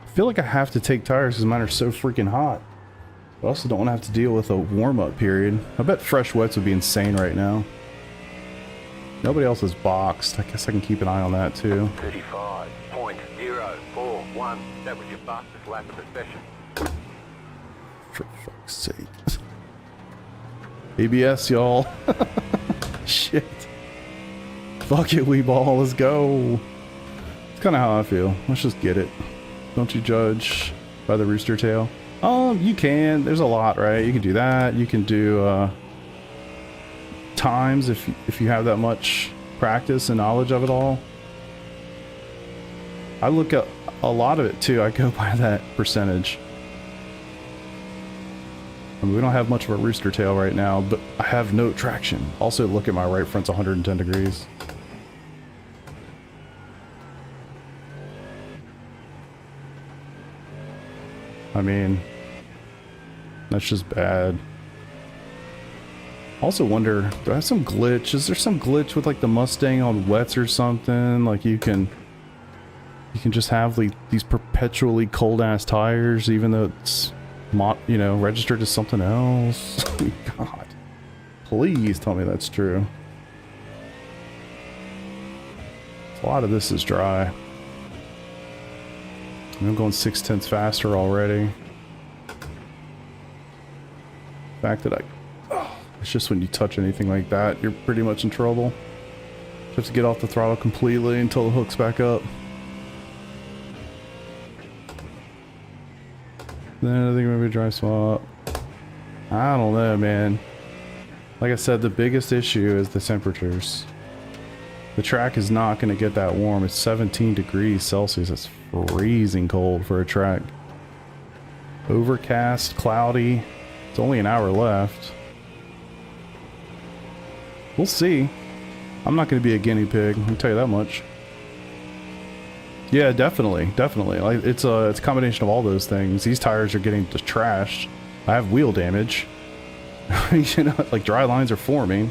I feel like I have to take tires because mine are so freaking hot. I also don't want to have to deal with a warm-up period. I bet fresh wets would be insane right now. Nobody else is boxed. I guess I can keep an eye on that too.
35.041. That was your fastest lap of the session.
For fuck's sake. ABS, y'all. Shit. Fuck it, wee ball. Let's go. It's kind of how I feel. Let's just get it. Don't you judge by the rooster tail. You can. There's a lot, right? You can do that. You can do times if you have that much practice and knowledge of it all. I look at a lot of it too. I go by that percentage. I mean, we don't have much of a rooster tail right now, but I have no traction. Also, look at my right front's 110 degrees. I mean, that's just bad. Also wonder, do I have some glitch? Is there some glitch with like the Mustang on wets or something? Like you can just have these perpetually cold ass tires even though it's you know, registered as something else. God, please tell me that's true. A lot of this is dry. I'm going 6/10 faster already. The fact that it's just when you touch anything like that, you're pretty much in trouble. You have to get off the throttle completely until the hook's back up. Then I think maybe dry swap. I don't know, man. Like I said, the biggest issue is the temperatures. The track is not going to get that warm. It's 17 degrees Celsius. It's freezing cold for a track. Overcast, cloudy. It's only an hour left. We'll see. I'm not going to be a guinea pig, I can tell you that much. Yeah, definitely. Like, it's a combination of all those things. These tires are getting just trashed. I have wheel damage. You know, like dry lines are forming.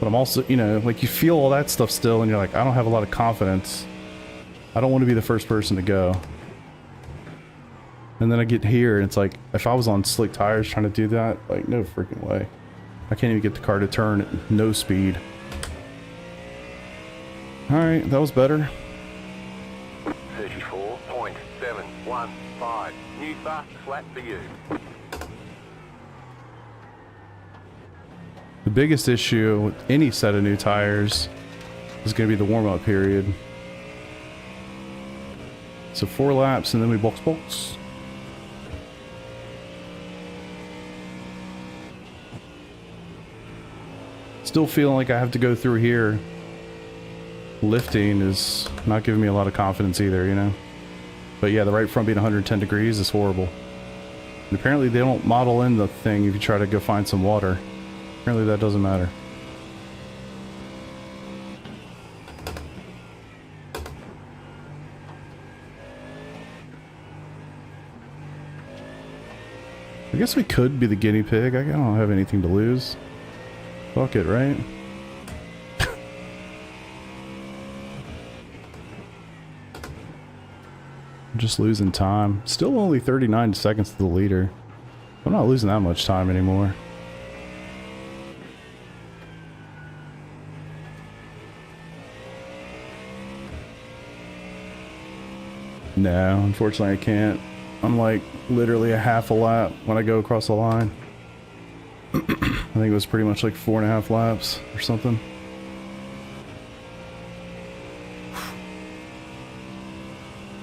But I'm also, you know, like you feel all that stuff still and you're like, I don't have a lot of confidence. I don't want to be the first person to go. And then I get here and it's like, if I was on slick tires trying to do that, like no freaking way. I can't even get the car to turn at no speed. Alright, that was better.
34.715. New fast flat for you.
The biggest issue with any set of new tires is going to be the warm-up period. So 4 laps and then we box. Still feeling like I have to go through here. Lifting is not giving me a lot of confidence either, you know. But yeah, the right front being 110 degrees is horrible. And apparently they don't model in the thing if you try to go find some water. Apparently that doesn't matter. I guess we could be the guinea pig. I don't have anything to lose. Fuck it, right? I'm just losing time. Still only 39 seconds to the leader. I'm not losing that much time anymore. No, unfortunately I can't. I'm like literally a half a lap when I go across the line. I think it was pretty much like 4.5 laps or something.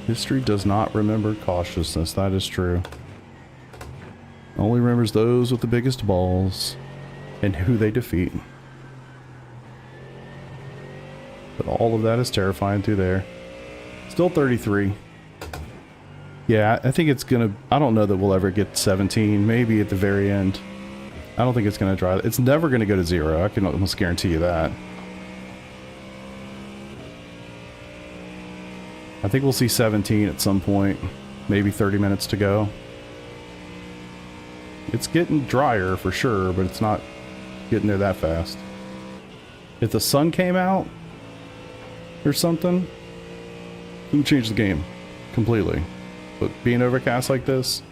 History does not remember cautiousness, that is true. Only remembers those with the biggest balls and who they defeat. But all of that is terrifying through there. Still 33. Yeah, I think it's gonna... I don't know that we'll ever get 17. Maybe at the very end. I don't think it's gonna drive... It's never gonna go to 0. I can almost guarantee you that. I think we'll see 17 at some point. Maybe 30 minutes to go. It's getting drier for sure, but it's not getting there that fast. If the sun came out or something, it would change the game completely. But being overcast like this,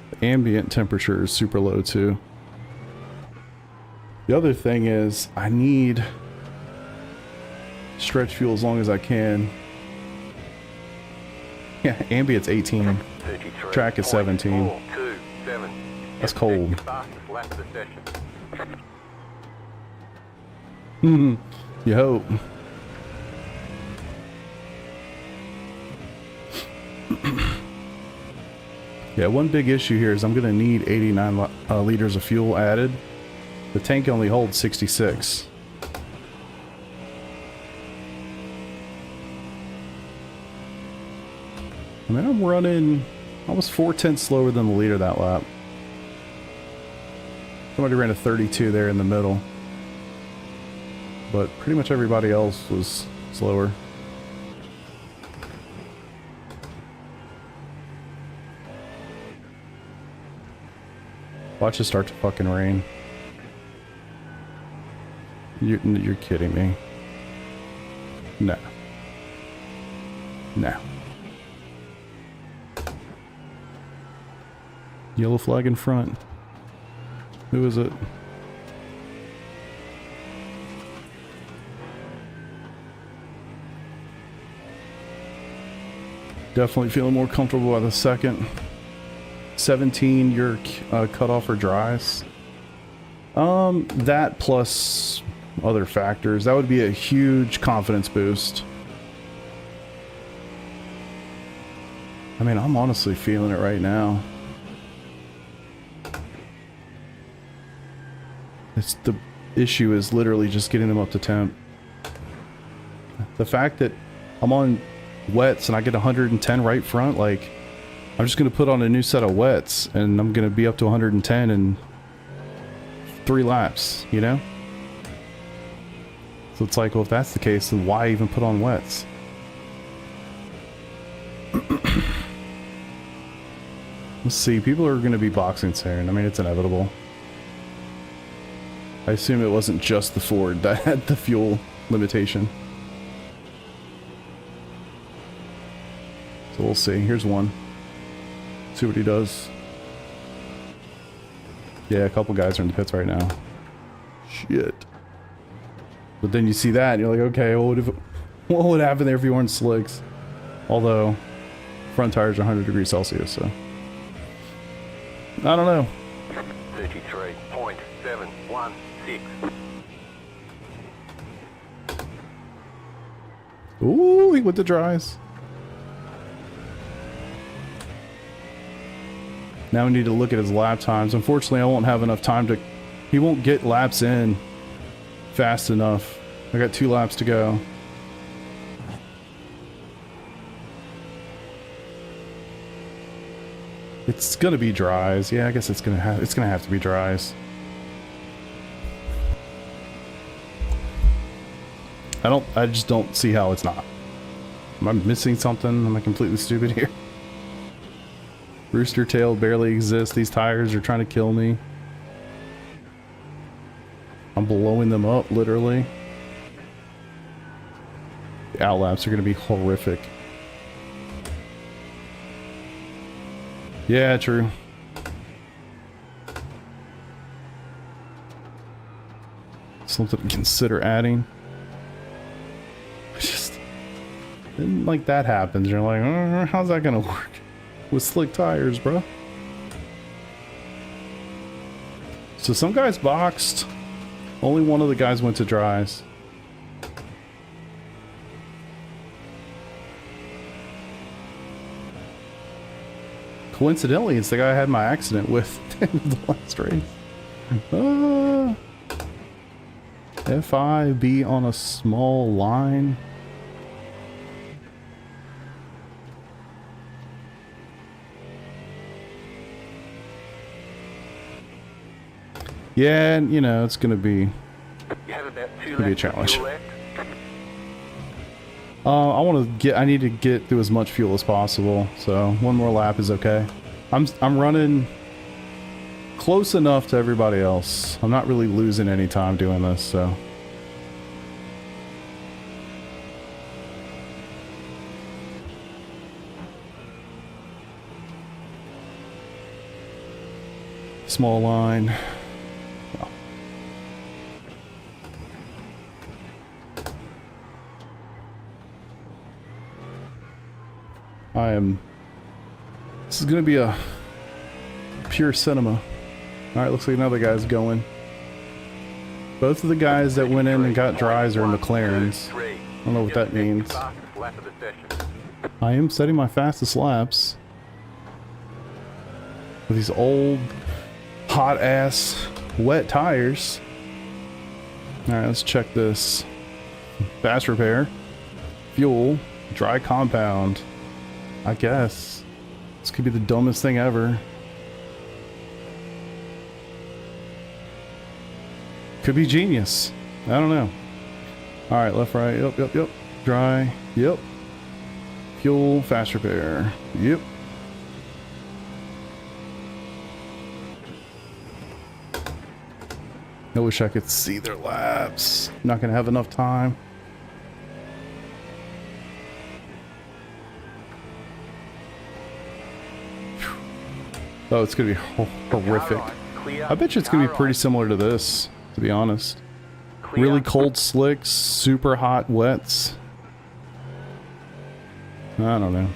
the ambient temperature is super low too. The other thing is I need stretch fuel as long as I can. Yeah, ambient's 18. Track is 17. That's cold. You hope. Yeah, one big issue here is I'm going to need 89 liters of fuel added. The tank only holds 66. I mean, I'm running almost 4/10 slower than the leader that lap. Somebody ran a 32 there in the middle. But pretty much everybody else was slower. Watch it start to fucking rain. You're kidding me. No. No. Yellow flag in front. Who is it? Definitely feeling more comfortable by the second. 17, your cutoff for dries. That plus other factors. That would be a huge confidence boost. I mean, I'm honestly feeling it right now. It's the issue is literally just getting them up to temp. The fact that I'm on wets and I get 110 right front, like, I'm just going to put on a new set of wets and I'm going to be up to 110 in 3 laps, you know? So it's like, well, if that's the case, then why even put on wets? Let's see, people are going to be boxing soon. I mean, it's inevitable. I assume it wasn't just the Ford that had the fuel limitation. So we'll see. Here's one. See what he does. Yeah, a couple guys are in the pits right now. Shit. But then you see that and you're like, okay, what would happen there if you weren't slicks? Although, front tires are 100 degrees Celsius, so. I don't know.
33.716.
Ooh, he went to dries. Now we need to look at his lap times. Unfortunately, I won't have enough time to... He won't get laps in fast enough. I got 2 laps to go. It's gonna be dries. Yeah, I guess it's gonna have to be dries. I just don't see how it's not. Am I missing something? Am I completely stupid here? Rooster tail barely exists. These tires are trying to kill me. I'm blowing them up, literally. The outlaps are going to be horrific. Yeah, true. Something to consider adding. Then like that happens, you're like, how's that gonna work with slick tires, bro? So some guys boxed. Only one of the guys went to dries. Coincidentally, it's the guy I had my accident with in the last race. FIB on a small line. Yeah, and you know, it's gonna be a challenge. I need to get through as much fuel as possible, so 1 more lap is okay. I'm running close enough to everybody else. I'm not really losing any time doing this, so. Small line. This is gonna be a pure cinema. Alright, looks like another guy's going. Both of the guys that went in and got dries are in McLarens. I don't know what that means. I am setting my fastest laps with these old, hot ass, wet tires. Alright, let's check this. Fast repair. Fuel. Dry compound. I guess. This could be the dumbest thing ever. Could be genius. I don't know. Alright, left, right. Yep. Dry. Yep. Fuel. Fast repair. Yep. I wish I could see their laps. Not gonna have enough time. Oh, it's gonna be horrific. I bet you it's gonna be pretty similar to this, to be honest. Really cold slicks, super hot wets. I don't know.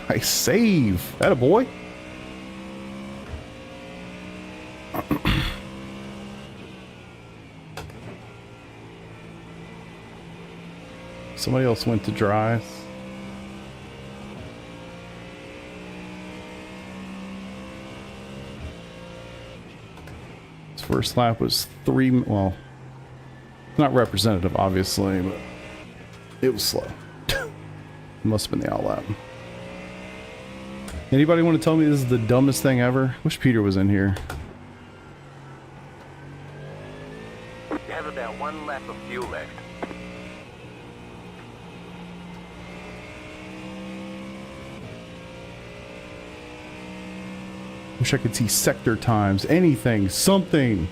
I save. Attaboy. Somebody else went to dries. His first lap was 3, well, not representative obviously, but it was slow. It must have been the out lap. Anybody want to tell me this is the dumbest thing ever? Wish Peter was in here.
You have about 1 lap of fuel left.
Wish I could see sector times, anything, something.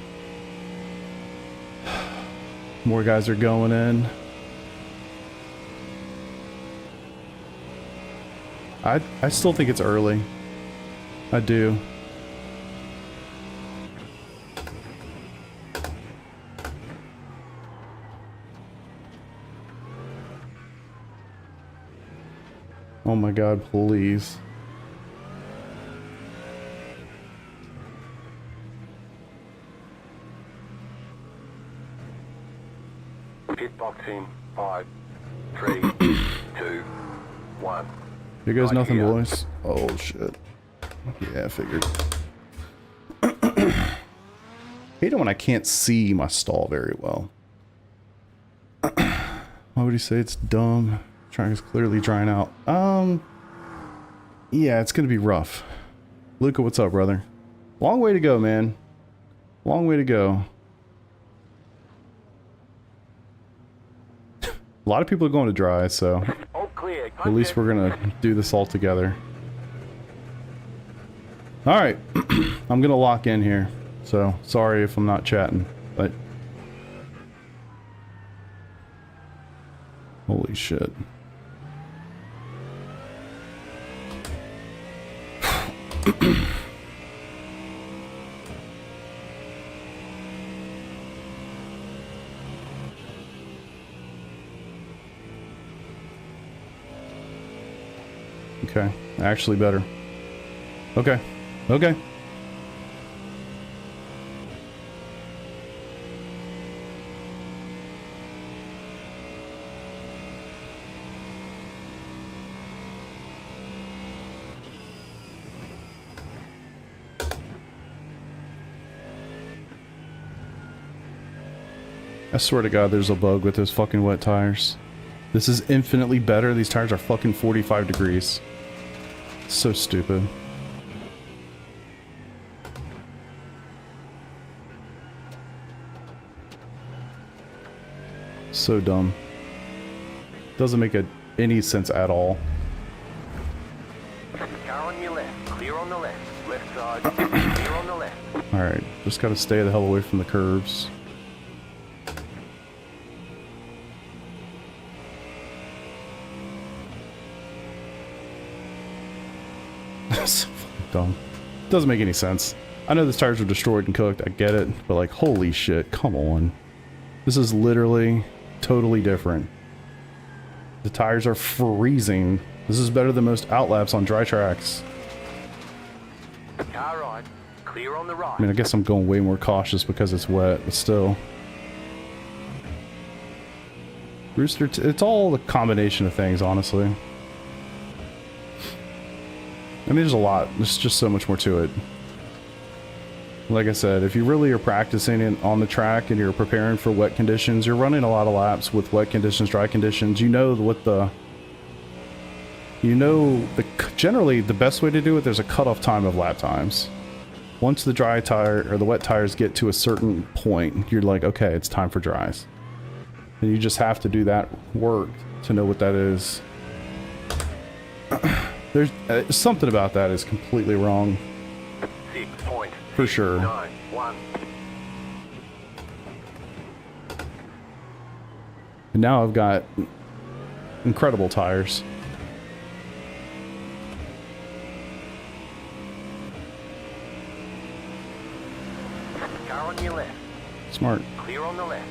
More guys are going in. I still think it's early. I do. Oh my God, please.
Pit box in 5, 3, 2, 1.
Here goes
Right
nothing,
here.
boys. Oh shit. Yeah, I figured. Hate it when I can't see my stall very well. Why would you say it's dumb? Track is clearly drying out. Yeah, it's gonna be rough. Luca, what's up, brother? Long way to go, man. Long way to go. A lot of people are going to dry, so
All clear.
at least we're gonna do this all together. Alright, I'm gonna lock in here. So, sorry if I'm not chatting, but... Holy shit. Okay, actually better. Okay, okay. I swear to God, there's a bug with those fucking wet tires. This is infinitely better. These tires are fucking 45 degrees. So stupid. So dumb. Doesn't make any sense at all.
Car on your left. Clear on the left. Left side. Clear on the left.
Alright, just gotta stay the hell away from the curves. So fucking dumb. Doesn't make any sense. I know the tires were destroyed and cooked, I get it, but like, holy shit, come on. This is literally totally different. The tires are freezing. This is better than most outlaps on dry tracks.
Car right. Clear on the right.
I mean, I guess I'm going way more cautious because it's wet, but still. Rooster, it's all a combination of things, honestly. I mean, there's a lot. There's just so much more to it. Like I said, if you really are practicing it on the track and you're preparing for wet conditions, you're running a lot of laps with wet conditions, dry conditions. You know what the... generally, the best way to do it, there's a cutoff time of lap times. Once the dry tire, or the wet tires get to a certain point, you're like, okay, it's time for dries. And you just have to do that work to know what that is. There's something about that is completely wrong.
6.91.
For sure. And now I've got incredible tires.
Car on your left.
Smart.
Clear on the left.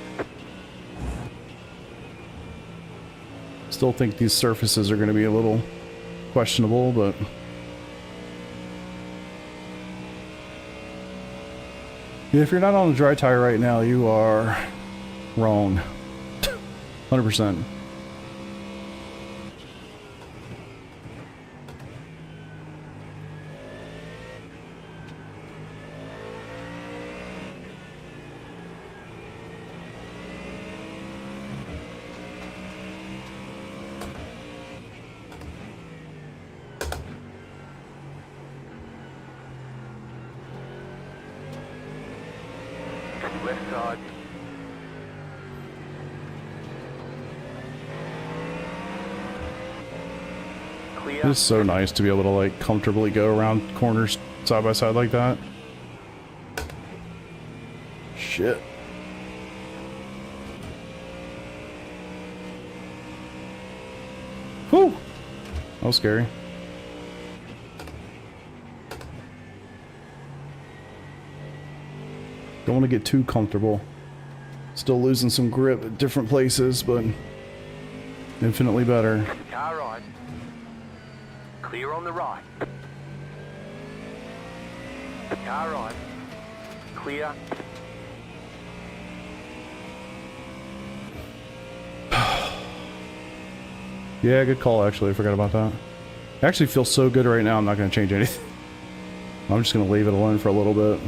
Still think these surfaces are going to be a little questionable, but yeah, if you're not on a dry tire right now, you are wrong. 100%.
Left side. Clear.
It's so nice to be able to like comfortably go around corners side by side like that. Shit. Whew. That was scary. Don't want to get too comfortable. Still losing some grip at different places, but infinitely better.
Car right. Clear on the right. Car right. Clear.
Yeah, good call actually. I forgot about that. I actually feel so good right now, I'm not going to change anything. I'm just going to leave it alone for a little bit.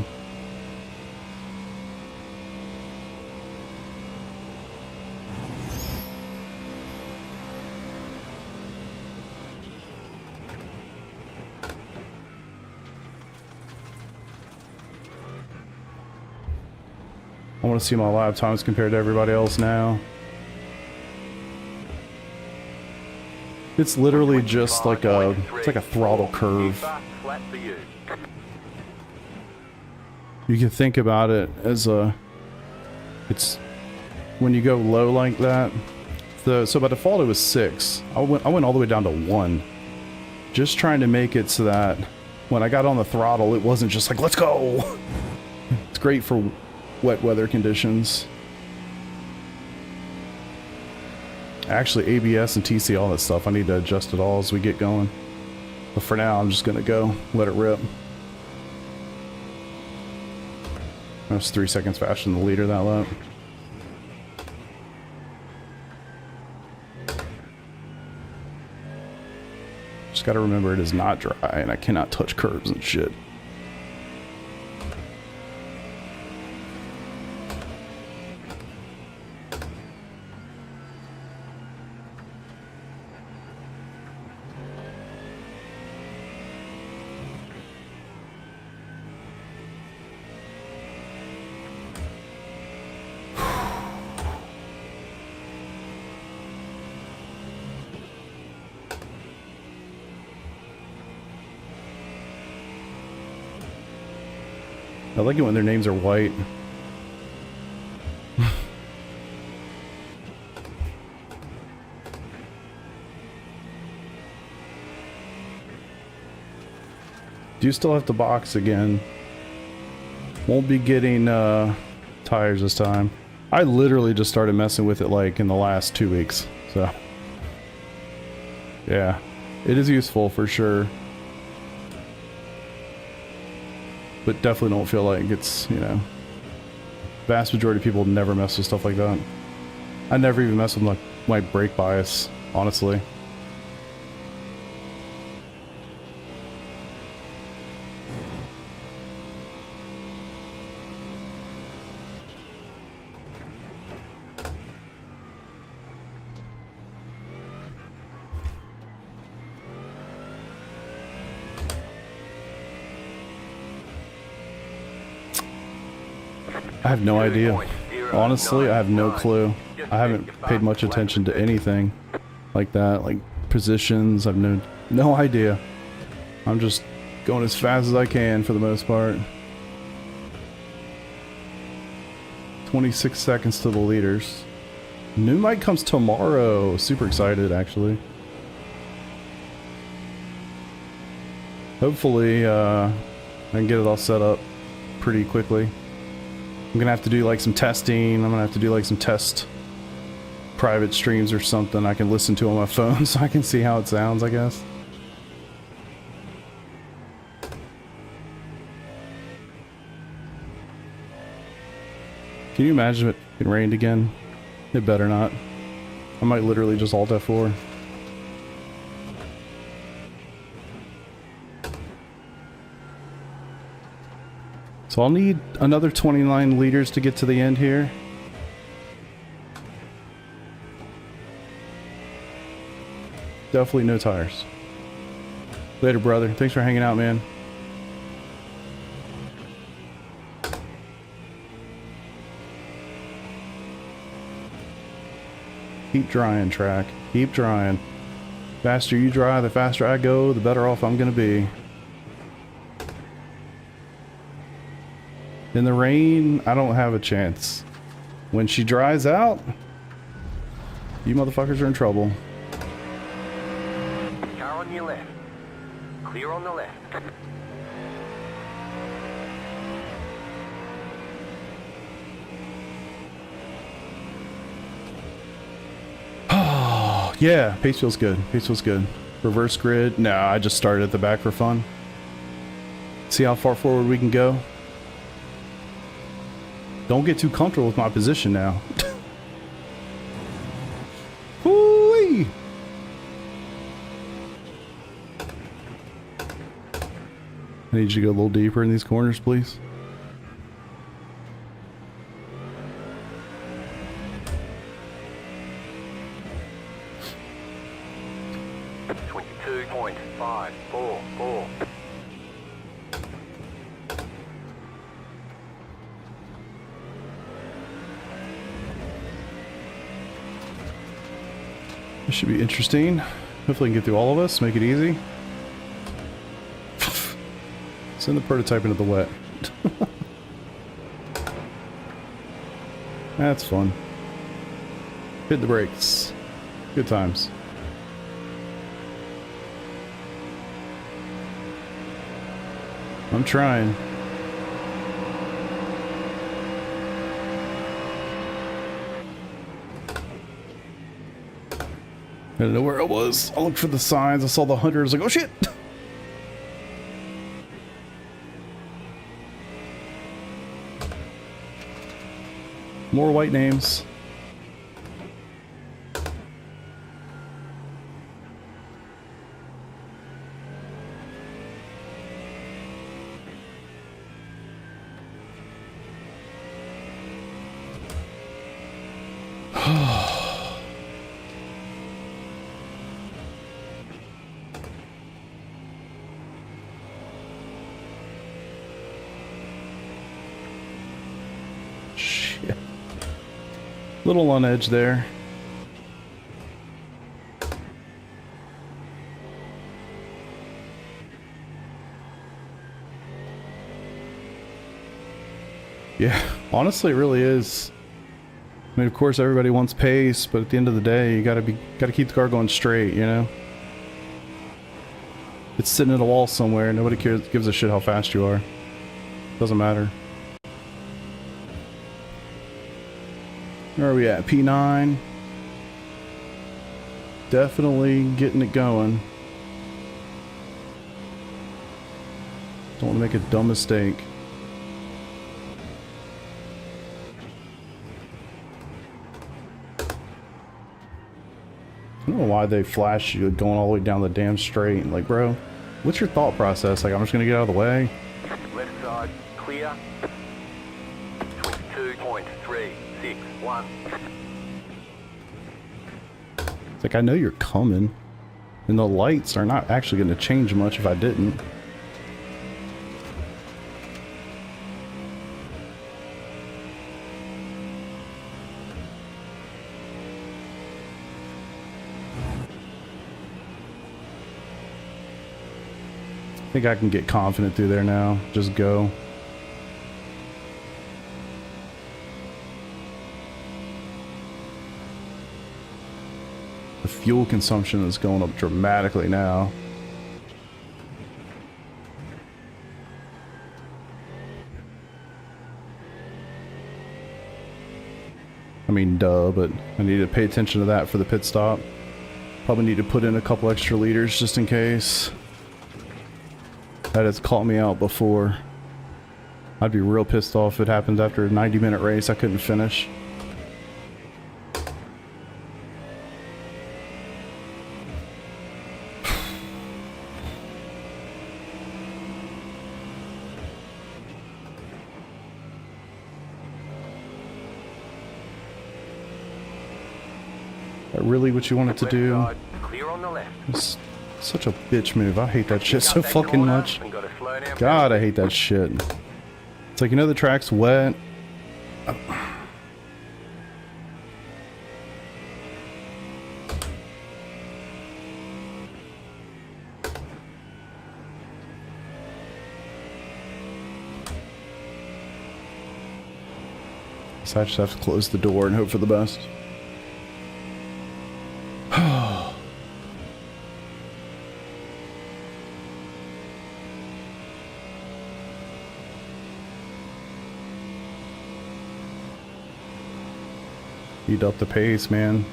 I want to see my lap times compared to everybody else now. It's literally just like it's like a throttle curve.
Flat for you.
You can think about it as it's when you go low like that. So by default it was 6. I went all the way down to 1, just trying to make it so that when I got on the throttle, it wasn't just like let's go. It's great for wet weather conditions. Actually, ABS and TC, all that stuff, I need to adjust it all as we get going. But for now, I'm just gonna go let it rip. I was 3 seconds faster than the leader that lap. Just gotta remember it is not dry and I cannot touch curbs and shit. I like it when their names are white. Do you still have to box again? Won't be getting tires this time. I literally just started messing with it like in the last 2 weeks. So yeah, it is useful for sure. But definitely don't feel like it's, you know, vast majority of people never mess with stuff like that. I never even mess with my brake bias, honestly. I have no idea. Honestly, I have no clue. I haven't paid much attention to anything like that, like positions. I've no No idea. I'm just going as fast as I can for the most part. 26 seconds to the leaders. New mic comes tomorrow. Super excited, actually. Hopefully, I can get it all set up pretty quickly. I'm gonna have to do like some testing. I'm gonna have to do like some test private streams or something I can listen to on my phone so I can see how it sounds, I guess. Can you imagine if it rained again? It better not. I might literally just alt F4. So I'll need another 29 liters to get to the end here. Definitely no tires. Later, brother. Thanks for hanging out, man. Keep drying, track. Keep drying. Faster you dry, the faster I go, the better off I'm gonna be. In the rain, I don't have a chance. When she dries out, you motherfuckers are in trouble.
Car on your left. Clear on the left.
Oh, yeah, pace feels good. Pace feels good. Reverse grid. No, I just started at the back for fun. See how far forward we can go. Don't get too comfortable with my position now. Hoo-wee! I need you to go a little deeper in these corners, please. This should be interesting. Hopefully I can get through all of us, make it easy. Send the prototype into the wet. That's fun. Hit the brakes. Good times. I'm trying. I didn't know where I was. I looked for the signs. I saw the 100. I was like, oh shit! More white names. Little on edge there. Yeah, honestly, it really is. I mean, of course, everybody wants pace, but at the end of the day, you gotta keep the car going straight, you know? It's sitting at a wall somewhere. Nobody gives a shit how fast you are. Doesn't matter. Where are we at? P9. Definitely getting it going. Don't want to make a dumb mistake. I don't know why they flash you going all the way down the damn straight. Like, bro, what's your thought process? Like, I'm just gonna get out of the way?
Left side, clear. 22.361.
It's like, I know you're coming. And the lights are not actually gonna change much if I didn't. think I can get confident through there now. Just go. The fuel consumption is going up dramatically now. I mean, duh, but I need to pay attention to that for the pit stop. Probably need to put in a couple extra liters just in case. That has caught me out before. I'd be real pissed off if it happens after a 90-minute race I couldn't finish. That really what you wanted to do?
Clear on the left.
It's such a bitch move. I hate that shit so fucking much. God, I hate that shit. It's like, you know, the track's wet. So I just have to close the door and hope for the best. Eat up the pace, man.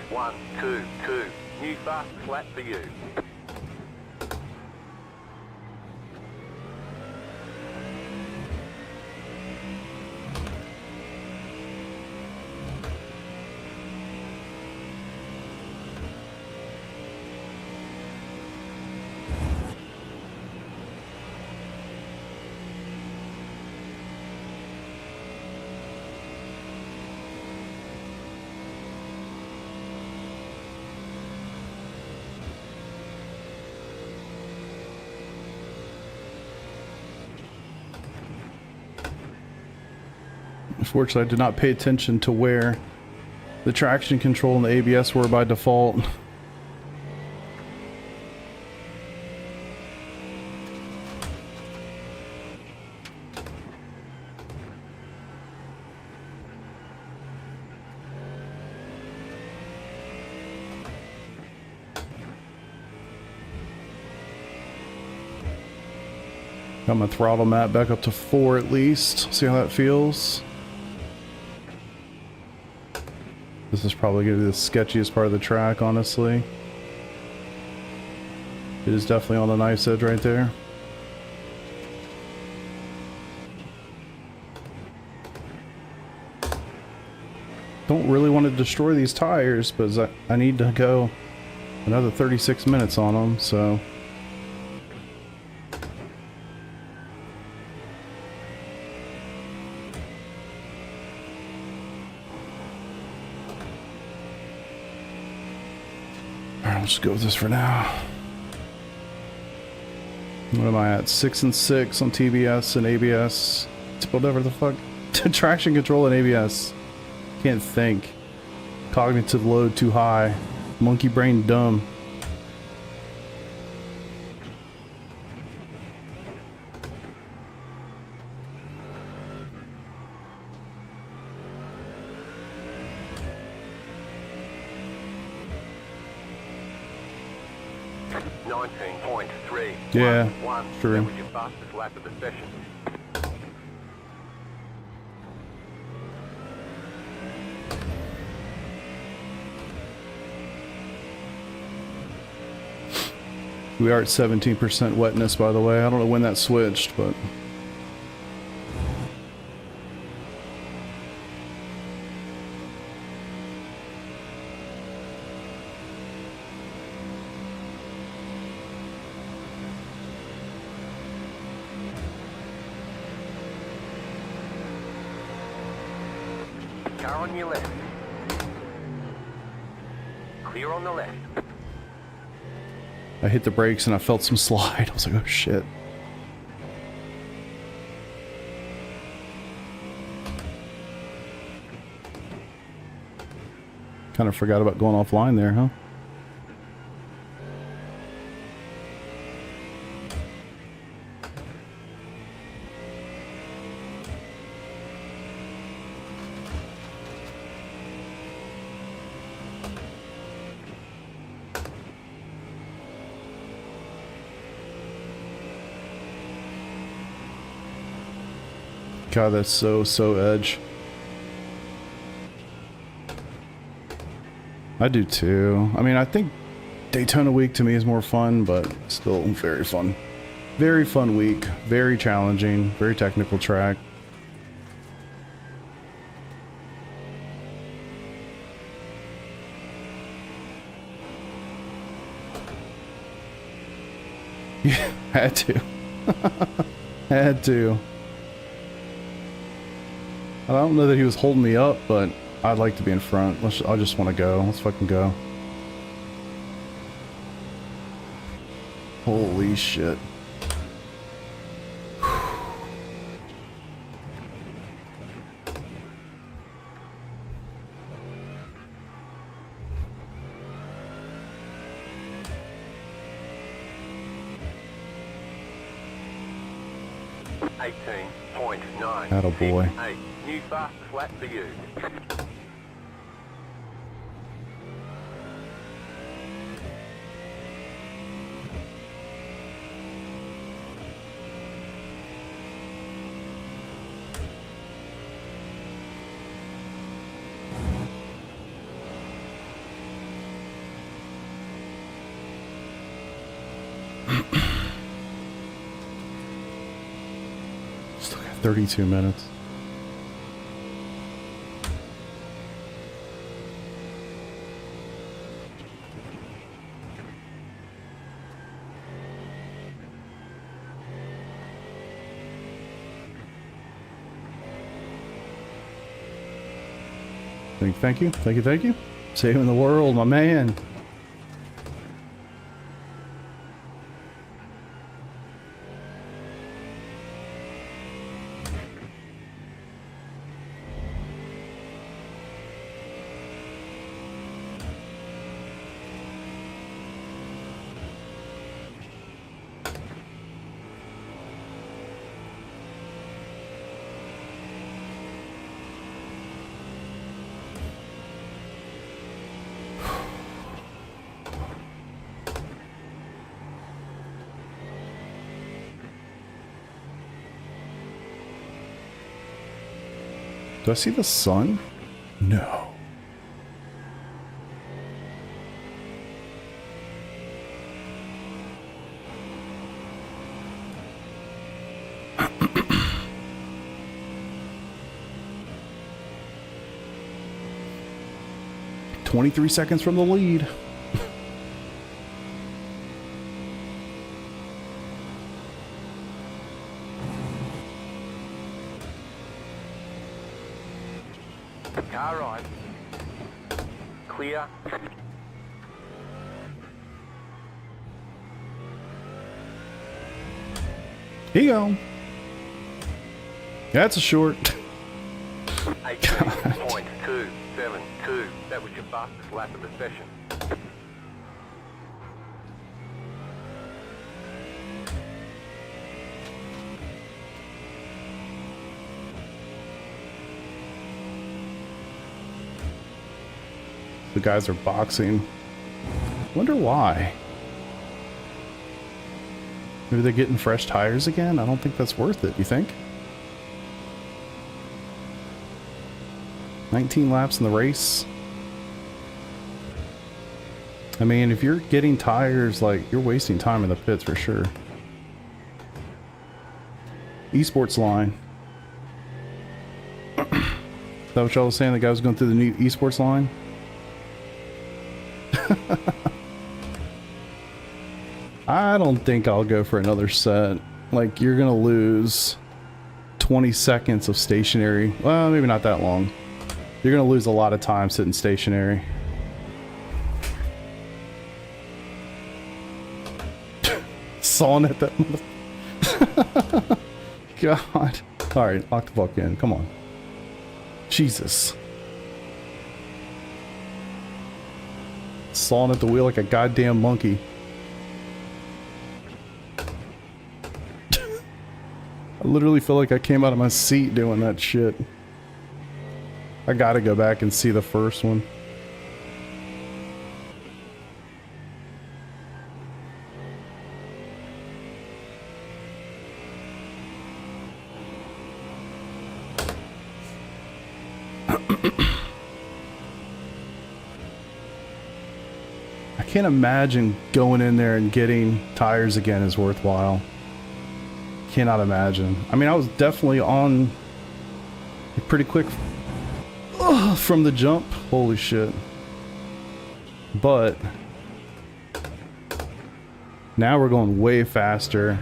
.122. New fast flat for you.
Unfortunately, I did not pay attention to where the traction control and the ABS were by default. Got my throttle map back up to 4 at least. See how that feels. This is probably going to be the sketchiest part of the track, honestly. It is definitely on the nice edge right there. Don't really want to destroy these tires, but I need to go another 36 minutes on them, so... Just go with this for now. What am I at? 6 and 6 on TBS and ABS. Whatever the fuck. Traction control and ABS. Can't think. Cognitive load too high. Monkey brain dumb. Yeah, true.
That was your fastest lap of the session.
We are at 17% wetness, by the way. I don't know when that switched, but...
Car on your left. Clear on the left.
I hit the brakes and I felt some slide. I was like, oh shit. Kind of forgot about going offline there, huh? God, that's so edge. I do too. I mean, I think Daytona week to me is more fun, but still very fun. Very fun week. Very challenging. Very technical track. Yeah, had to. Had to. I don't know that he was holding me up, but I'd like to be in front. I just want to go. Let's fucking go. Holy shit. Attaboy.
Hey, new fastest lap for you.
Still got 32 minutes. Thank you, thank you, thank you. Saving the world, my man. Do I see the sun? No. "23 seconds from the lead."
Car right. Clear.
Here you go. That's a short.
18.272. That was your fastest lap of the session.
The guys are boxing. Wonder why. Maybe they're getting fresh tires again? I don't think that's worth it, you think? 19 laps in the race. I mean, if you're getting tires, like, you're wasting time in the pits for sure. Esports line. Is that what y'all was saying? The guy was going through the new esports line? I don't think I'll go for another set. Like, you're gonna lose 20 seconds of stationary. Well, maybe not that long. You're gonna lose a lot of time sitting stationary. sawing at that. God. Alright, lock the fuck in. Come on. Jesus. Sawing at the wheel like a goddamn monkey. I literally feel like I came out of my seat doing that shit. I gotta go back and see the first one. I can't imagine going in there and getting tires again is worthwhile. Cannot imagine. I mean, I was definitely on pretty quick from the jump. Holy shit. But now we're going way faster.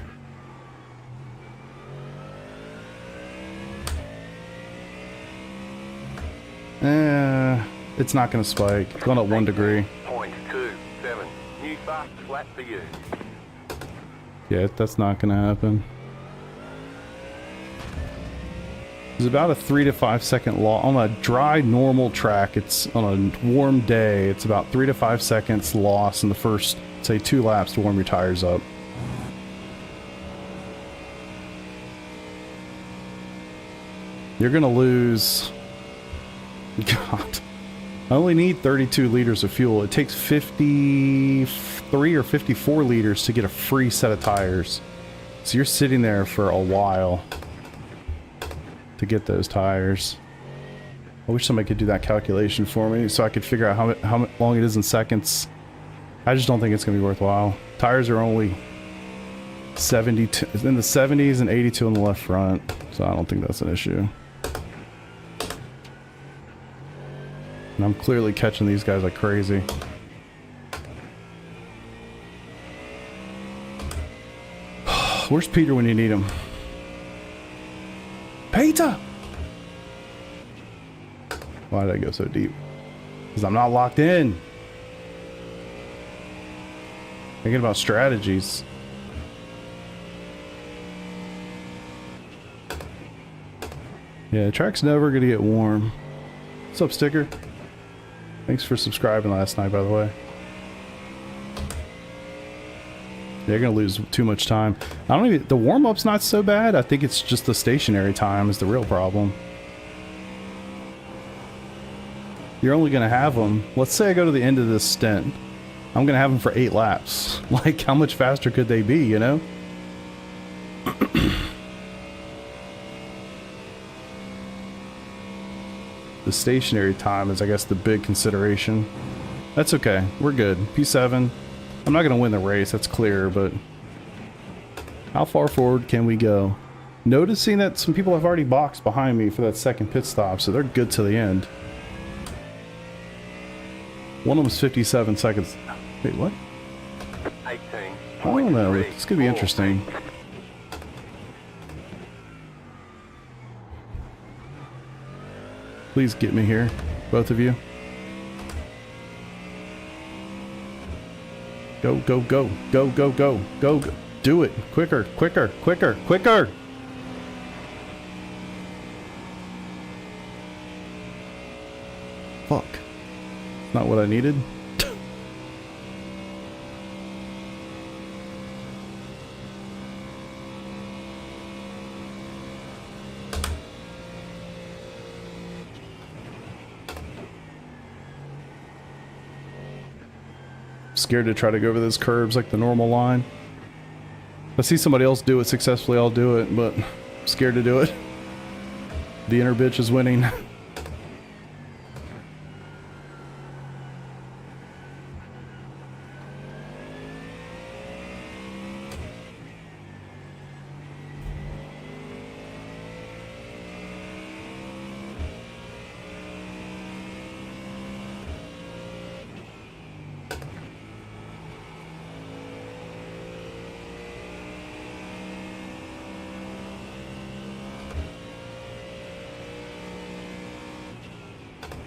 It's not going to spike. Going up 1 degree.
0.27. New fast flat for you.
Yeah, that's not going to happen. There's about a 3 to 5 second loss on a dry normal track. It's on a warm day. It's about 3 to 5 seconds loss in the first, say, 2 laps to warm your tires up. You're gonna lose. God, I only need 32 liters of fuel. It takes 53 or 54 liters to get a free set of tires. So you're sitting there for a while to get those tires. I wish somebody could do that calculation for me so I could figure out how long it is in seconds. I just don't think it's going to be worthwhile. Tires are only 72 in the 70s and 82 on the left front, so I don't think that's an issue. And I'm clearly catching these guys like crazy. Where's Peter when you need him? Peter! Why did I go so deep? Because I'm not locked in. Thinking about strategies. Yeah, the track's never gonna get warm. What's up, Sticker? Thanks for subscribing last night, by the way. They're gonna lose too much time. I don't even. The warm-up's not so bad. I think it's just the stationary time is the real problem. You're only gonna have them. Let's say I go to the end of this stint. I'm gonna have them for 8 laps. Like, how much faster could they be? You know. The stationary time is, I guess, the big consideration. That's okay. We're good. P7. I'm not going to win the race, that's clear, but how far forward can we go? Noticing that some people have already boxed behind me for that second pit stop, so they're good to the end. One of them was 57 seconds. Wait, what?
18.
I don't know. This could be interesting. Please get me here, both of you. Go, go, go, go, go, go, go, go. Do it. Quicker, quicker, quicker, quicker. Fuck. Not what I needed. Scared to try to go over those curbs like the normal line. If I see somebody else do it successfully, I'll do it, but I'm scared to do it. The inner bitch is winning.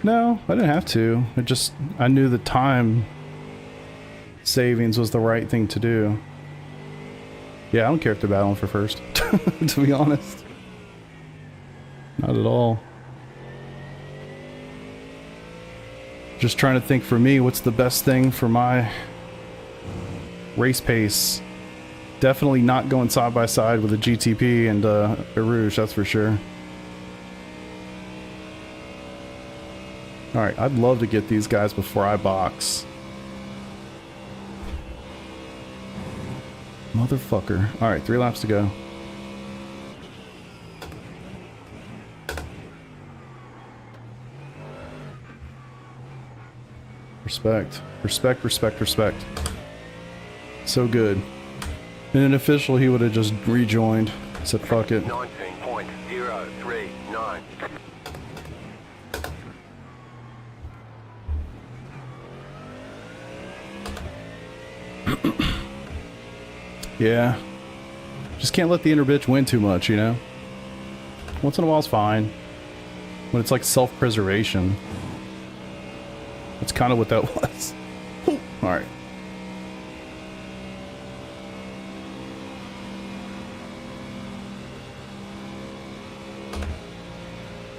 No, I didn't have to. I knew the time savings was the right thing to do. Yeah, I don't care if they're battling for first, to be honest. Not at all. Just trying to think for me, what's the best thing for my race pace? Definitely not going side by side with a GTP and a Rouge, that's for sure. Alright, I'd love to get these guys before I box. Motherfucker. Alright, 3 laps to go. Respect. Respect, respect, respect. So good. In an official, he would have just rejoined. Said fuck it.
19.039.
Yeah. Just can't let the inner bitch win too much, you know? Once in a while is fine. When it's like self-preservation. That's kind of what that was. Alright.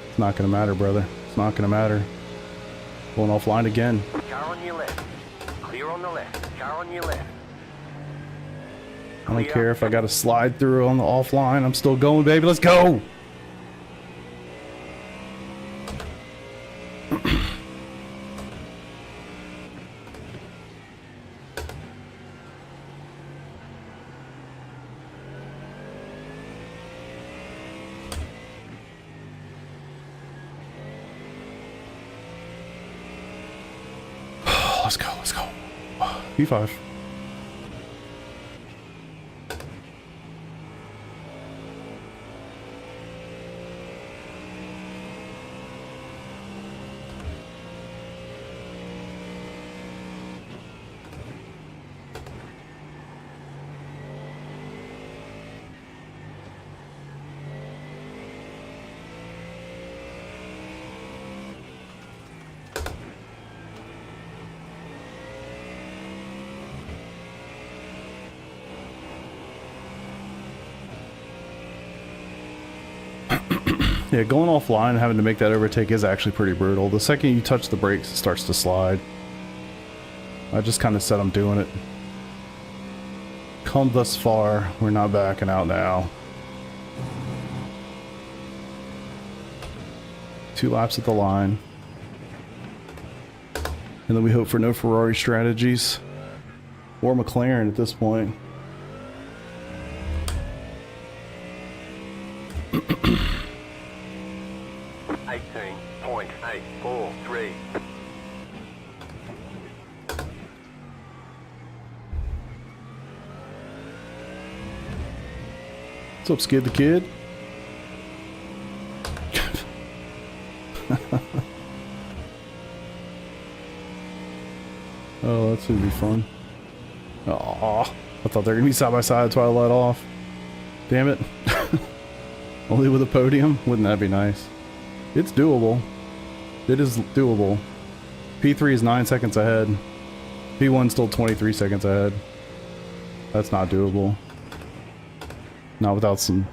It's not gonna matter, brother. It's not gonna matter. Going offline again.
Car on your left. Clear on the left. Car on your left.
I don't care if I gotta slide through on the offline. I'm still going, baby. Let's go! Let's go, let's go. P5. Yeah, going offline and having to make that overtake is actually pretty brutal. The second you touch the brakes, it starts to slide. I just kind of said I'm doing it. Come thus far, we're not backing out now. 2 laps at the line. And then we hope for no Ferrari strategies. Or McLaren at this point. What's up, Skid the Kid? Oh, that's gonna be fun. Aw, I thought they were gonna be side by side, that's why I let off. Damn it. Only with a podium? Wouldn't that be nice? It's doable. It is doable. P3 is 9 seconds ahead. P1's still 23 seconds ahead. That's not doable. Not without some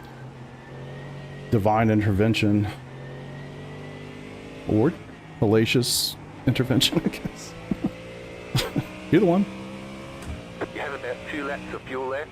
divine intervention. Or hellacious intervention, I guess. Either one.
You have about 2 laps of fuel left.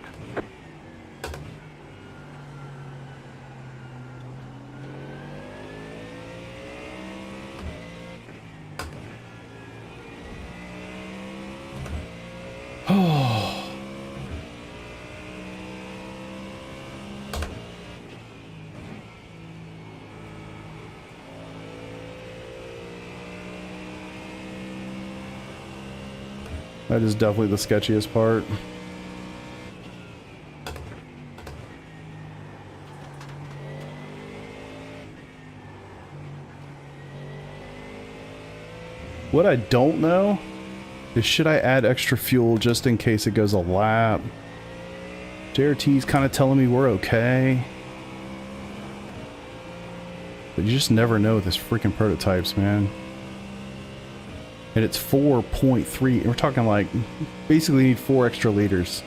That is definitely the sketchiest part. What I don't know is should I add extra fuel just in case it goes a lap? JRT's kind of telling me we're okay. But you just never know with this freaking prototypes, man. And it's 4.3. We're talking like basically need 4 extra liters.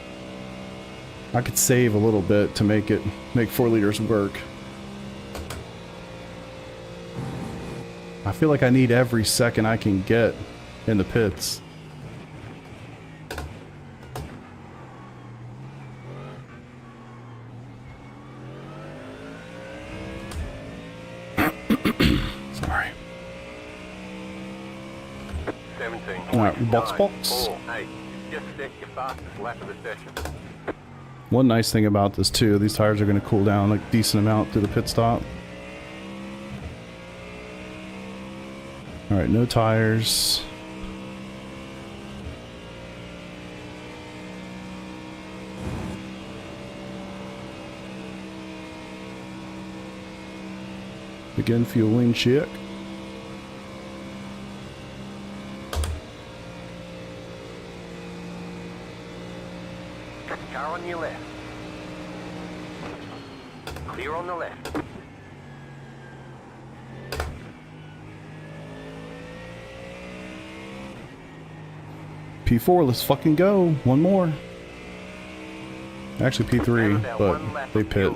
I could save a little bit to make 4 liters work. I feel like I need every second I can get in the pits. Sorry.
17.
Alright, box.
4, 8. Just set your fastest lap of the session.
One nice thing about this too, these tires are going to cool down like a decent amount through the pit stop. Alright, no tires. Begin fueling check.
Car on your left. Clear on the left.
P4, let's fucking go. One more. Actually P3, but they pit.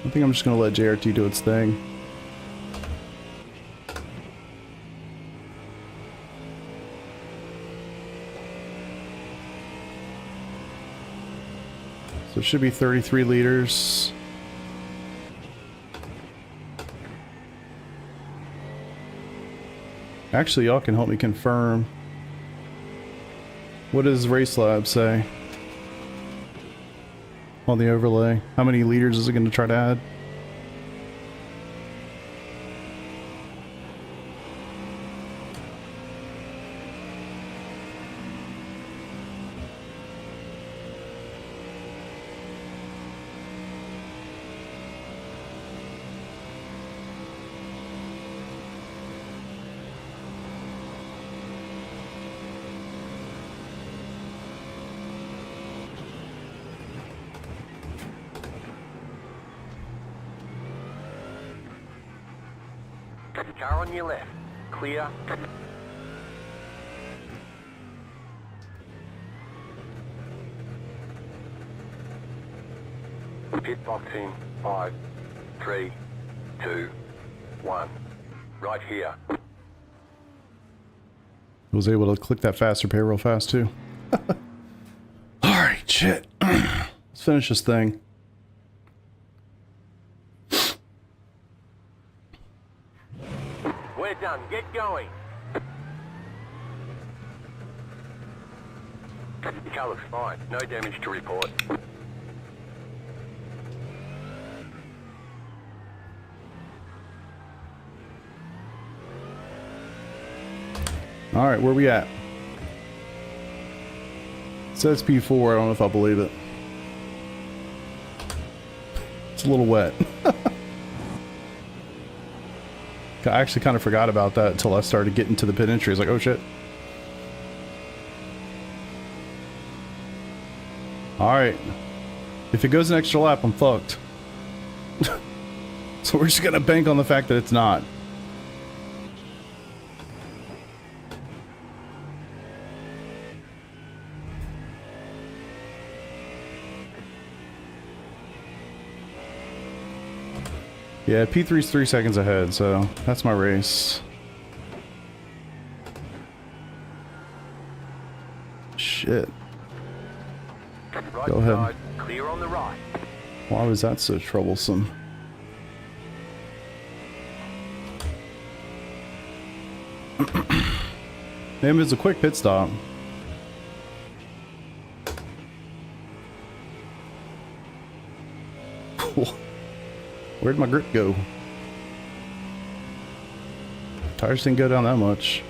I think I'm just gonna let JRT do its thing. So it should be 33 liters. Actually, y'all can help me confirm. What does Race Lab say on the overlay? How many liters is it going to try to add?
Car on your left. Clear. Pit box in 5, 3, 2, 1. Right here.
I was able to click that fast repair real fast too. Alright, shit. Let's finish this thing.
We're done. Get going. Your car looks fine. No damage to report.
Alright, where we at? It says P4, I don't know if I believe it. It's a little wet. I actually kind of forgot about that until I started getting to the pit entry. I was like, oh shit. Alright. If it goes an extra lap, I'm fucked. So we're just gonna bank on the fact that it's not. Yeah, P3's 3 seconds ahead, so that's my race. Shit.
Right
Go ahead.
side, clear on the right.
Why was that so troublesome? Maybe it's a quick pit stop. Where'd my grip go? Tires didn't go down that much.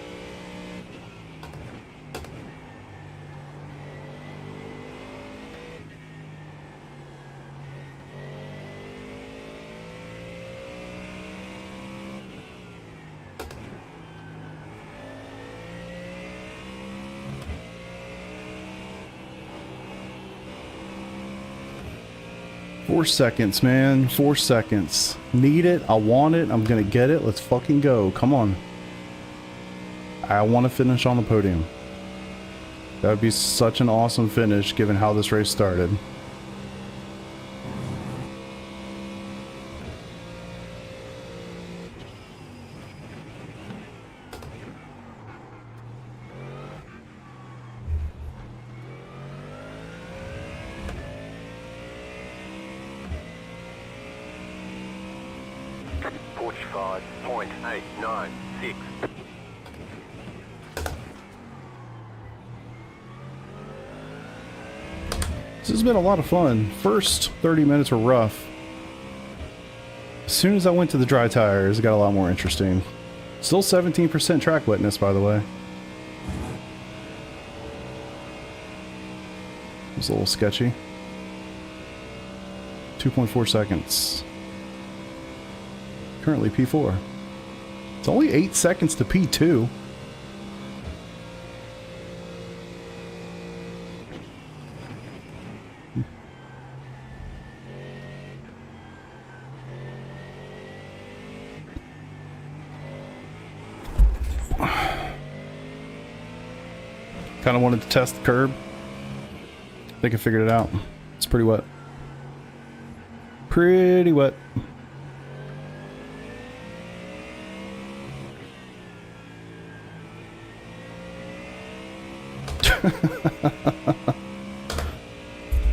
4 seconds, man. 4 seconds. Need it. I want it. I'm gonna get it. Let's fucking go. Come on. I want to finish on the podium. That would be such an awesome finish given how this race started.
.896.
This has been a lot of fun. First 30 minutes were rough. As soon as I went to the dry tires, it got a lot more interesting. Still 17% track wetness, by the way. It was a little sketchy. 2.4 seconds. Currently P4. It's only 8 seconds to P2. Kind of wanted to test the curb. I think I figured it out. It's pretty wet. Pretty wet.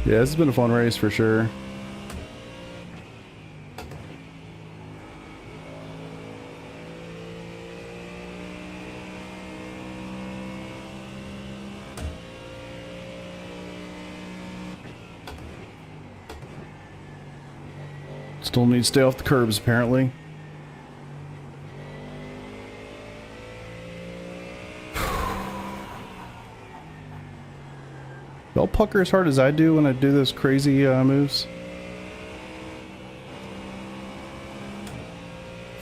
Yeah, this has been a fun race for sure. Still need to stay off the curbs, apparently. Y'all pucker as hard as I do when I do those crazy moves.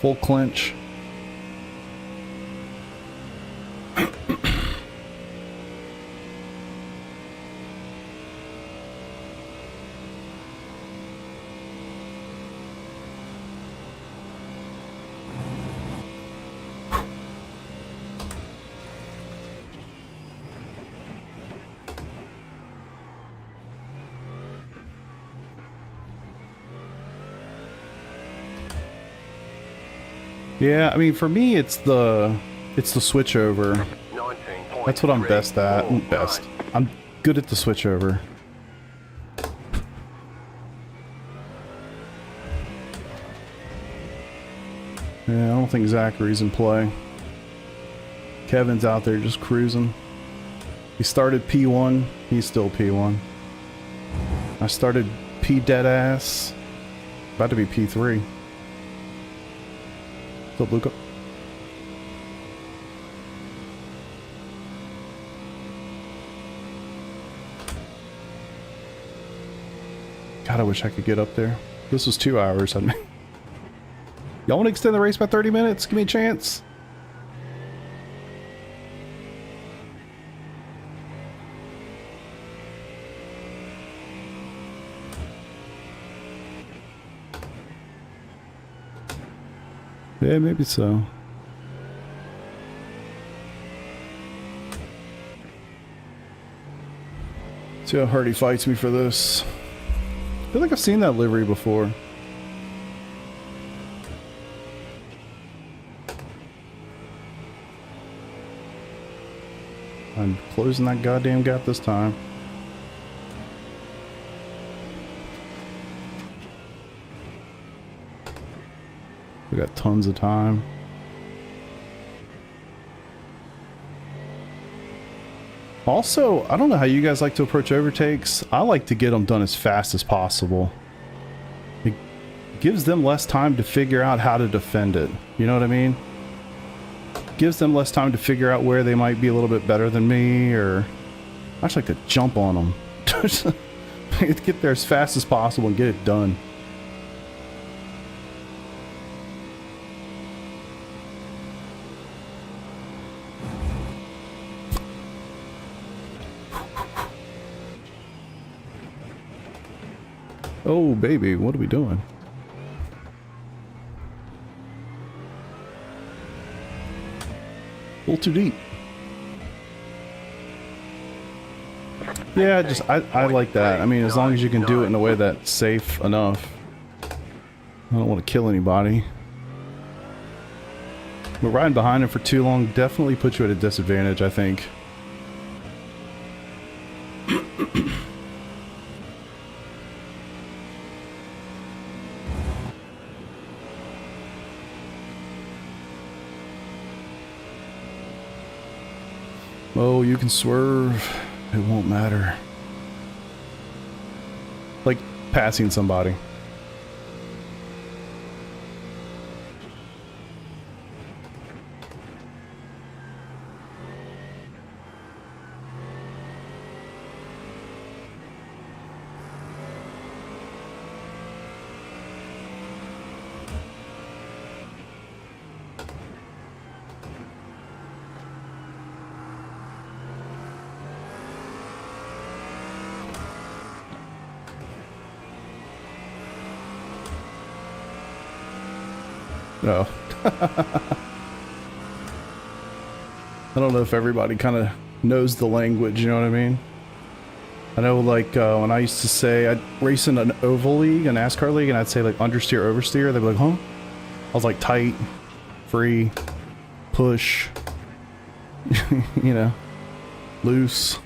Full clinch. Yeah, I mean, for me, it's the switch over. That's what I'm best at. I'm good at the switch over. Yeah, I don't think Zachary's in play. Kevin's out there just cruising. He started P1. He's still P1. I started P dead ass. About to be P3. What's up, Luca? God, I wish I could get up there. This was 2 hours. Y'all want to extend the race by 30 minutes? Give me a chance. Yeah, maybe so. See how hard he fights me for this. I feel like I've seen that livery before. I'm closing that goddamn gap this time. We got tons of time. Also, I don't know how you guys like to approach overtakes. I like to get them done as fast as possible. It gives them less time to figure out how to defend it. You know what I mean? Gives them less time to figure out where they might be a little bit better than me, or I just like to jump on them. Get there as fast as possible and get it done. Oh, baby, what are we doing? A little too deep. Yeah, I like that. I mean, as long as you can do it in a way that's safe enough. I don't want to kill anybody. But riding behind him for too long definitely puts you at a disadvantage, I think. Oh, you can swerve. It won't matter. Like passing somebody. No. I don't know if everybody kind of knows the language, you know what I mean? I know, like, when I used to say, I'd race in an oval league, an NASCAR league, and I'd say, like, understeer, oversteer, they'd be like, huh? I was like, tight, free, push, you know, loose.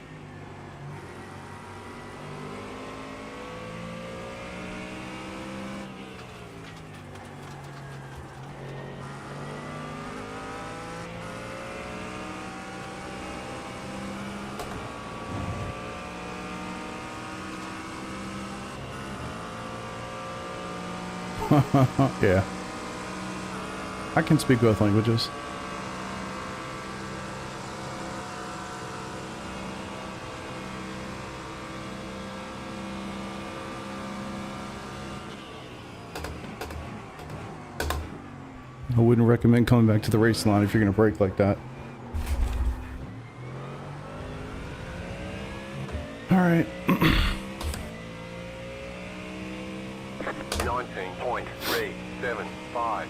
Yeah. I can speak both languages. I wouldn't recommend coming back to the racing line if you're going to brake like that. All right.
19.375.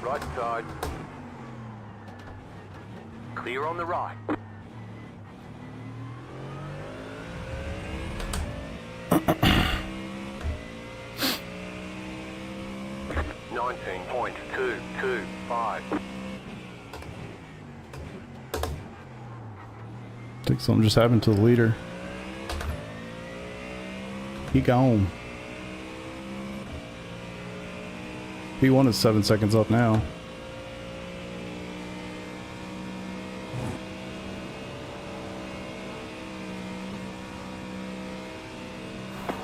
Right side. Clear on the right. .225.
I think something just happened to the leader. He gone. P1 is 7 seconds up now.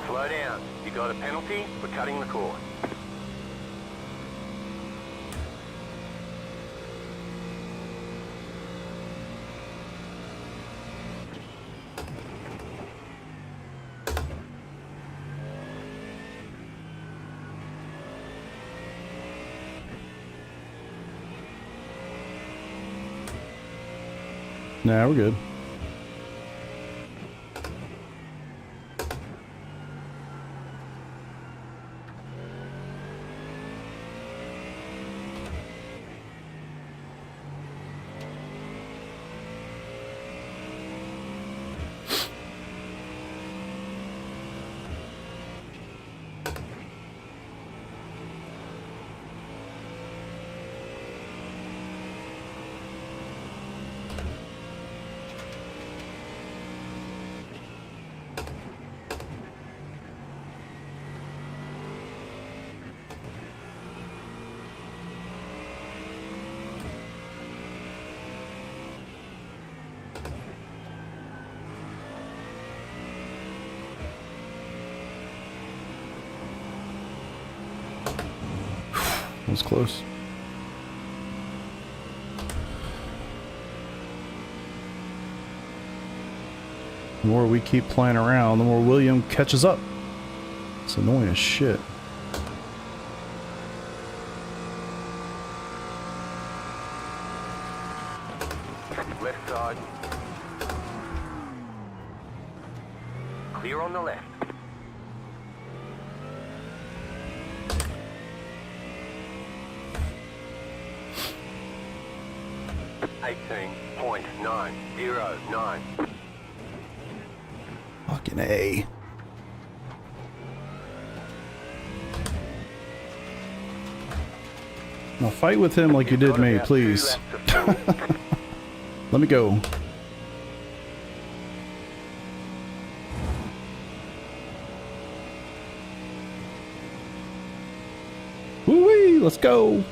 Slow down. You got a penalty for cutting the course.
Nah, we're good. That was close. The more we keep playing around, the more William catches up. It's annoying as shit.
Left side. Clear on the left. .909.
Fucking A. Now fight with him like you did me, please. Let me go. Woo-wee, let's go.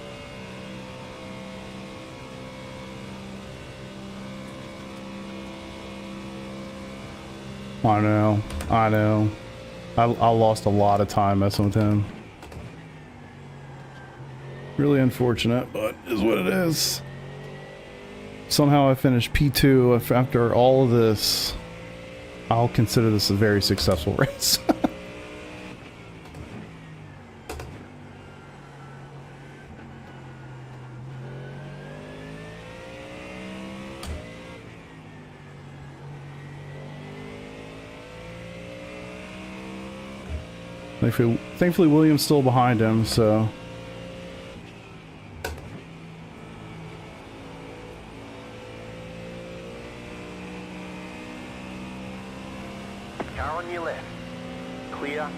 I know. I lost a lot of time messing with him. Really unfortunate, but is what it is. Somehow I finished P2 after all of this. I'll consider this a very successful race. Thankfully William's still behind him, so...
Car on your left. Clear.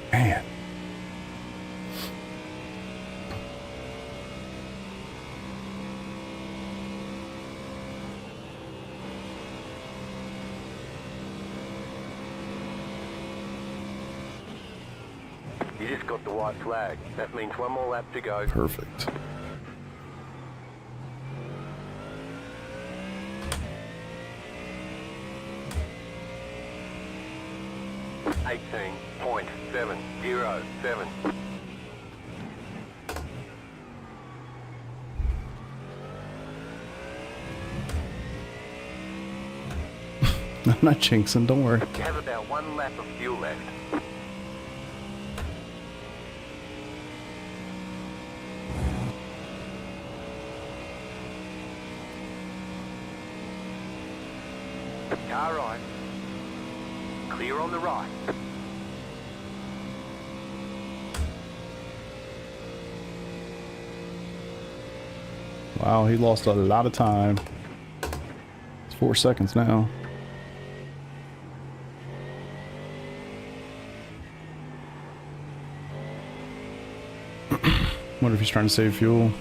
Man.
You just got the white flag. That means one more lap to go.
Perfect. .707. I'm not jinxing, don't worry.
You have about one lap of fuel left. Car right. Clear on the right.
Wow, he lost a lot of time. It's 4 seconds now. Wonder if he's trying to save fuel.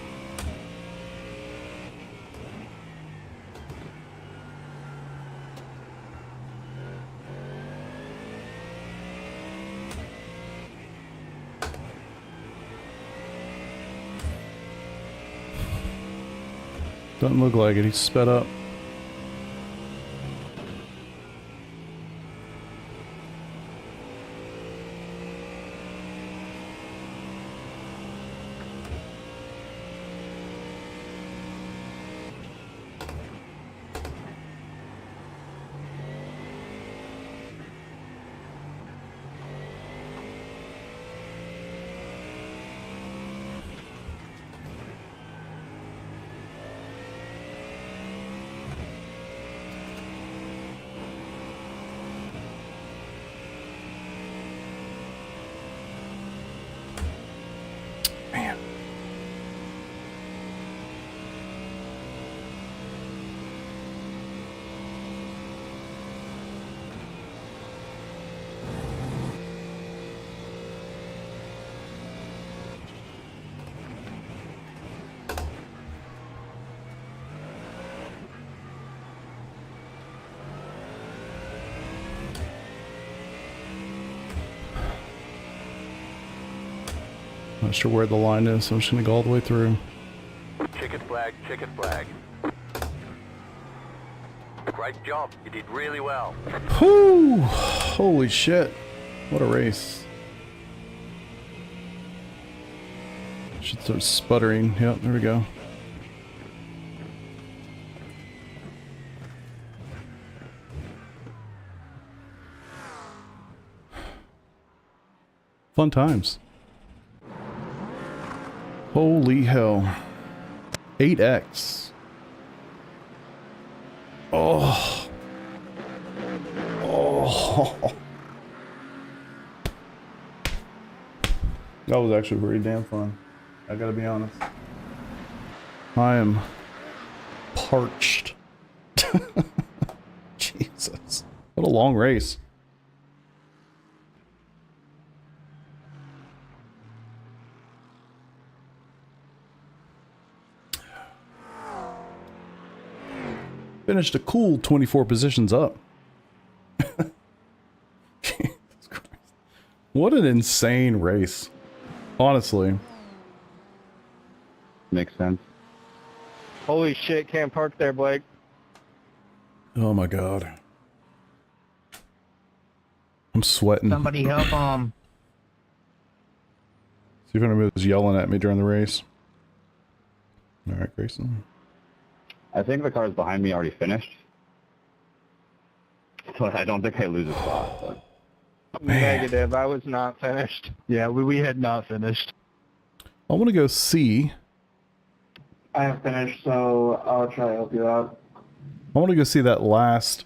Doesn't look like it. He's sped up. Not sure where the line is, so I'm just gonna go all the way through.
Checkered flag, checkered flag. Great job, you did really well.
Whew! Holy shit. What a race. Should start sputtering. Yep, there we go. Fun times. Holy hell. 8x. Oh. Oh. That was actually pretty damn fun. I gotta be honest. I am parched. Jesus. What a long race. Finished a cool 24 positions up. Jesus Christ. What an insane race. Honestly.
Makes sense.
Holy shit, can't park there, Blake.
Oh my god. I'm sweating.
Somebody help him.
See if anybody was yelling at me during the race. Alright, Grayson.
I think the cars behind me already finished. So I don't think I lose a spot. But.
Negative, I was not finished.
Yeah, we had not finished.
I want to go see.
I have finished, so I'll try to help you out.
I want to go see that last.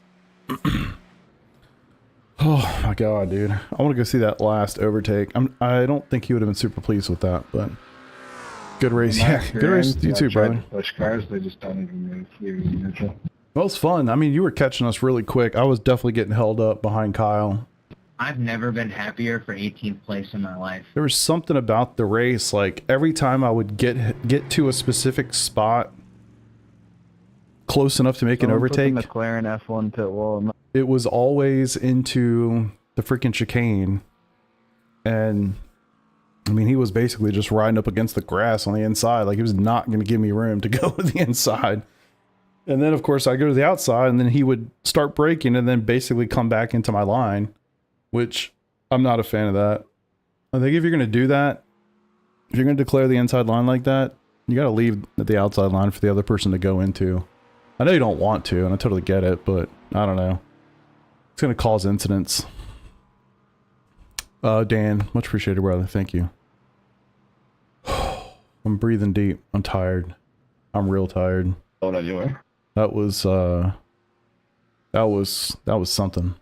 Oh my god, dude! I want to go see that last overtake. I don't think he would have been super pleased with that, but good race. Yeah, good race. You too, brother.
Push cars, they just don't even move. Leaving neutral.
Well, it was fun. I mean, you were catching us really quick. I was definitely getting held up behind Kyle.
I've never been happier for 18th place in my life.
There was something about the race, like every time I would get to a specific spot close enough to make an overtake,
Put the McLaren F1 pit wall.
it was always into the freaking chicane. And I mean, he was basically just riding up against the grass on the inside. Like he was not going to give me room to go to the inside. And then of course I go to the outside and then he would start braking and then basically come back into my line, which I'm not a fan of that. I think if you're going to do that, if you're going to declare the inside line like that, you got to leave the outside line for the other person to go into. I know you don't want to, and I totally get it, but I don't know. It's going to cause incidents. Dan, much appreciated, brother. Thank you. I'm breathing deep. I'm tired. I'm real tired.
Oh, no, you were.
That was something.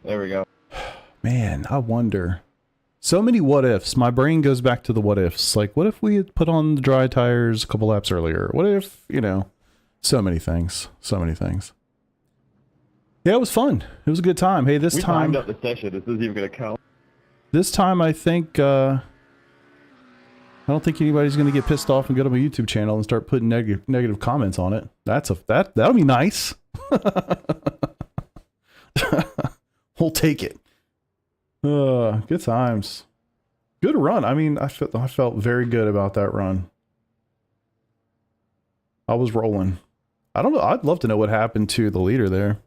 There we go.
Man, I wonder So many what ifs. My brain goes back to the what ifs. Like, what if we had put on the dry tires a couple laps earlier? What if, you know, so many things. So many things. Yeah, it was fun. It was a good time. Hey, this time...
We timed up the session. This isn't even going to count.
This time, I think... I don't think anybody's going to get pissed off and go to my YouTube channel and start putting negative comments on it. That'll be nice. We'll take it. Good times. Good run. I mean, I felt very good about that run. I was rolling. I don't know. I'd love to know what happened to the leader there.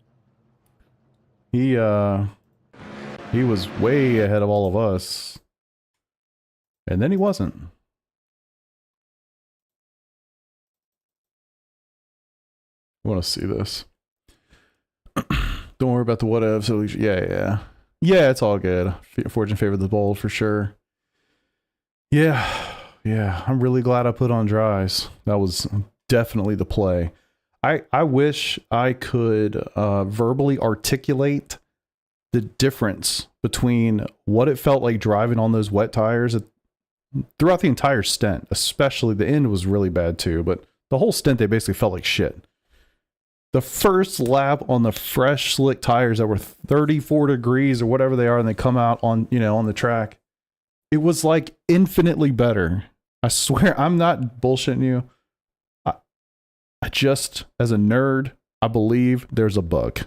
He was way ahead of all of us. And then he wasn't. I want to see this. Don't worry about the what ifs. Yeah. Yeah, it's all good. Fortune favored the bold for sure. Yeah. I'm really glad I put on dries. That was definitely the play. I wish I could verbally articulate the difference between what it felt like driving on those wet tires throughout the entire stint. Especially the end was really bad too, but the whole stint they basically felt like shit. The first lap on the fresh slick tires that were 34 degrees or whatever they are, and they come out on, you know, on the track, it was like infinitely better. I swear, I'm not bullshitting you. I just, as a nerd, I believe there's a bug.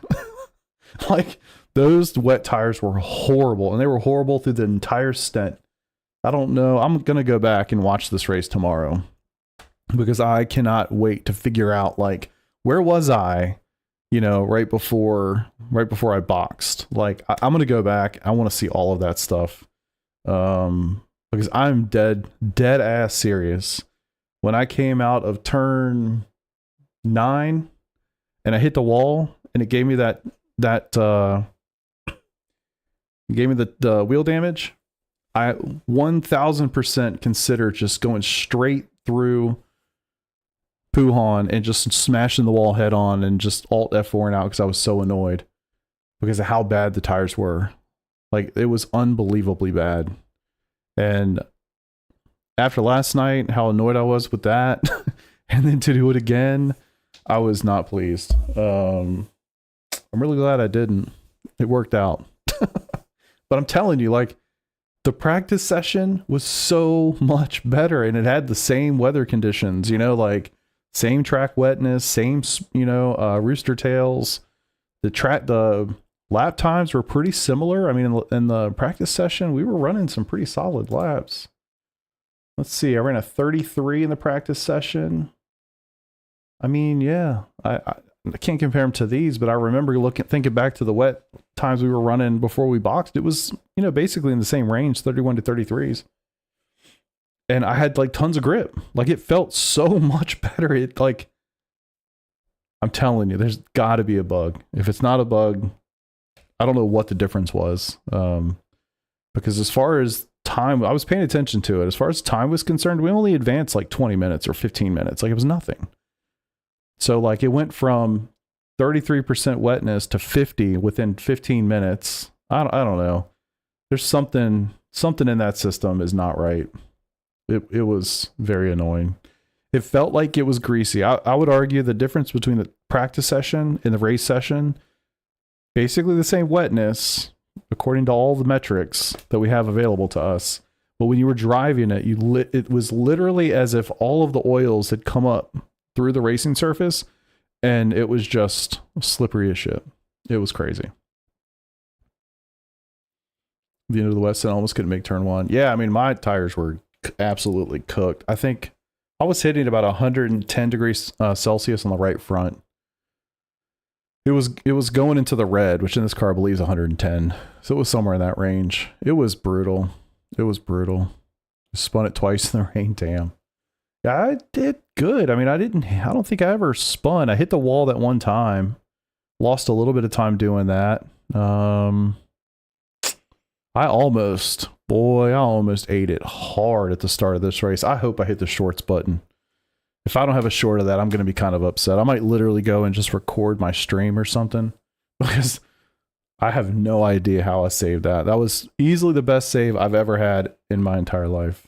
Like, those wet tires were horrible, and they were horrible through the entire stint. I don't know. I'm going to go back and watch this race tomorrow because I cannot wait to figure out, like, where was I, you know, right before I boxed. Like, I'm going to go back. I want to see all of that stuff. Because I'm dead ass serious. When I came out of turn 9 and I hit the wall and it gave me the wheel damage, I 1000% considered just going straight through Puhan and just smashing the wall head on and just alt F4 out because I was so annoyed because of how bad the tires were. Like, it was unbelievably bad. And after last night, how annoyed I was with that, and then to do it again, I was not pleased. I'm really glad I didn't. It worked out. But I'm telling you, like, the practice session was so much better, and it had the same weather conditions, you know, like same track wetness, same, you know, rooster tails. The lap times were pretty similar. I mean, in the practice session, we were running some pretty solid laps. Let's see, I ran a 33 in the practice session. I mean, yeah, I can't compare them to these, but I remember thinking back to the wet times we were running before we boxed. It was, you know, basically in the same range, 31 to 33s. And I had like tons of grip. Like, it felt so much better. It, like, I'm telling you, there's got to be a bug. If it's not a bug, I don't know what the difference was. Because as far as time, I was paying attention to it. As far as time was concerned, we only advanced like 20 minutes or 15 minutes. Like, it was nothing. So, like, it went from 33% wetness to 50 within 15 minutes. I don't know. There's something in that system is not right. It was very annoying. It felt like it was greasy. I would argue the difference between the practice session and the race session, basically the same wetness, according to all the metrics that we have available to us. But when you were driving it, it was literally as if all of the oils had come up through the racing surface, and it was just slippery as shit. It was crazy. The end of the West End almost couldn't make turn 1. Yeah, I mean, my tires were absolutely cooked. I think I was hitting about 110 degrees Celsius on the right front. It was going into the red, which in this car I believe is 110. So it was somewhere in that range. It was brutal. It was brutal. Spun it twice in the rain. Damn. Yeah, I did good. I mean, I don't think I ever spun. I hit the wall that one time. Lost a little bit of time doing that. I almost ate it hard at the start of this race. I hope I hit the shorts button. If I don't have a short of that, I'm going to be kind of upset. I might literally go and just record my stream or something, because I have no idea how I saved that. That was easily the best save I've ever had in my entire life.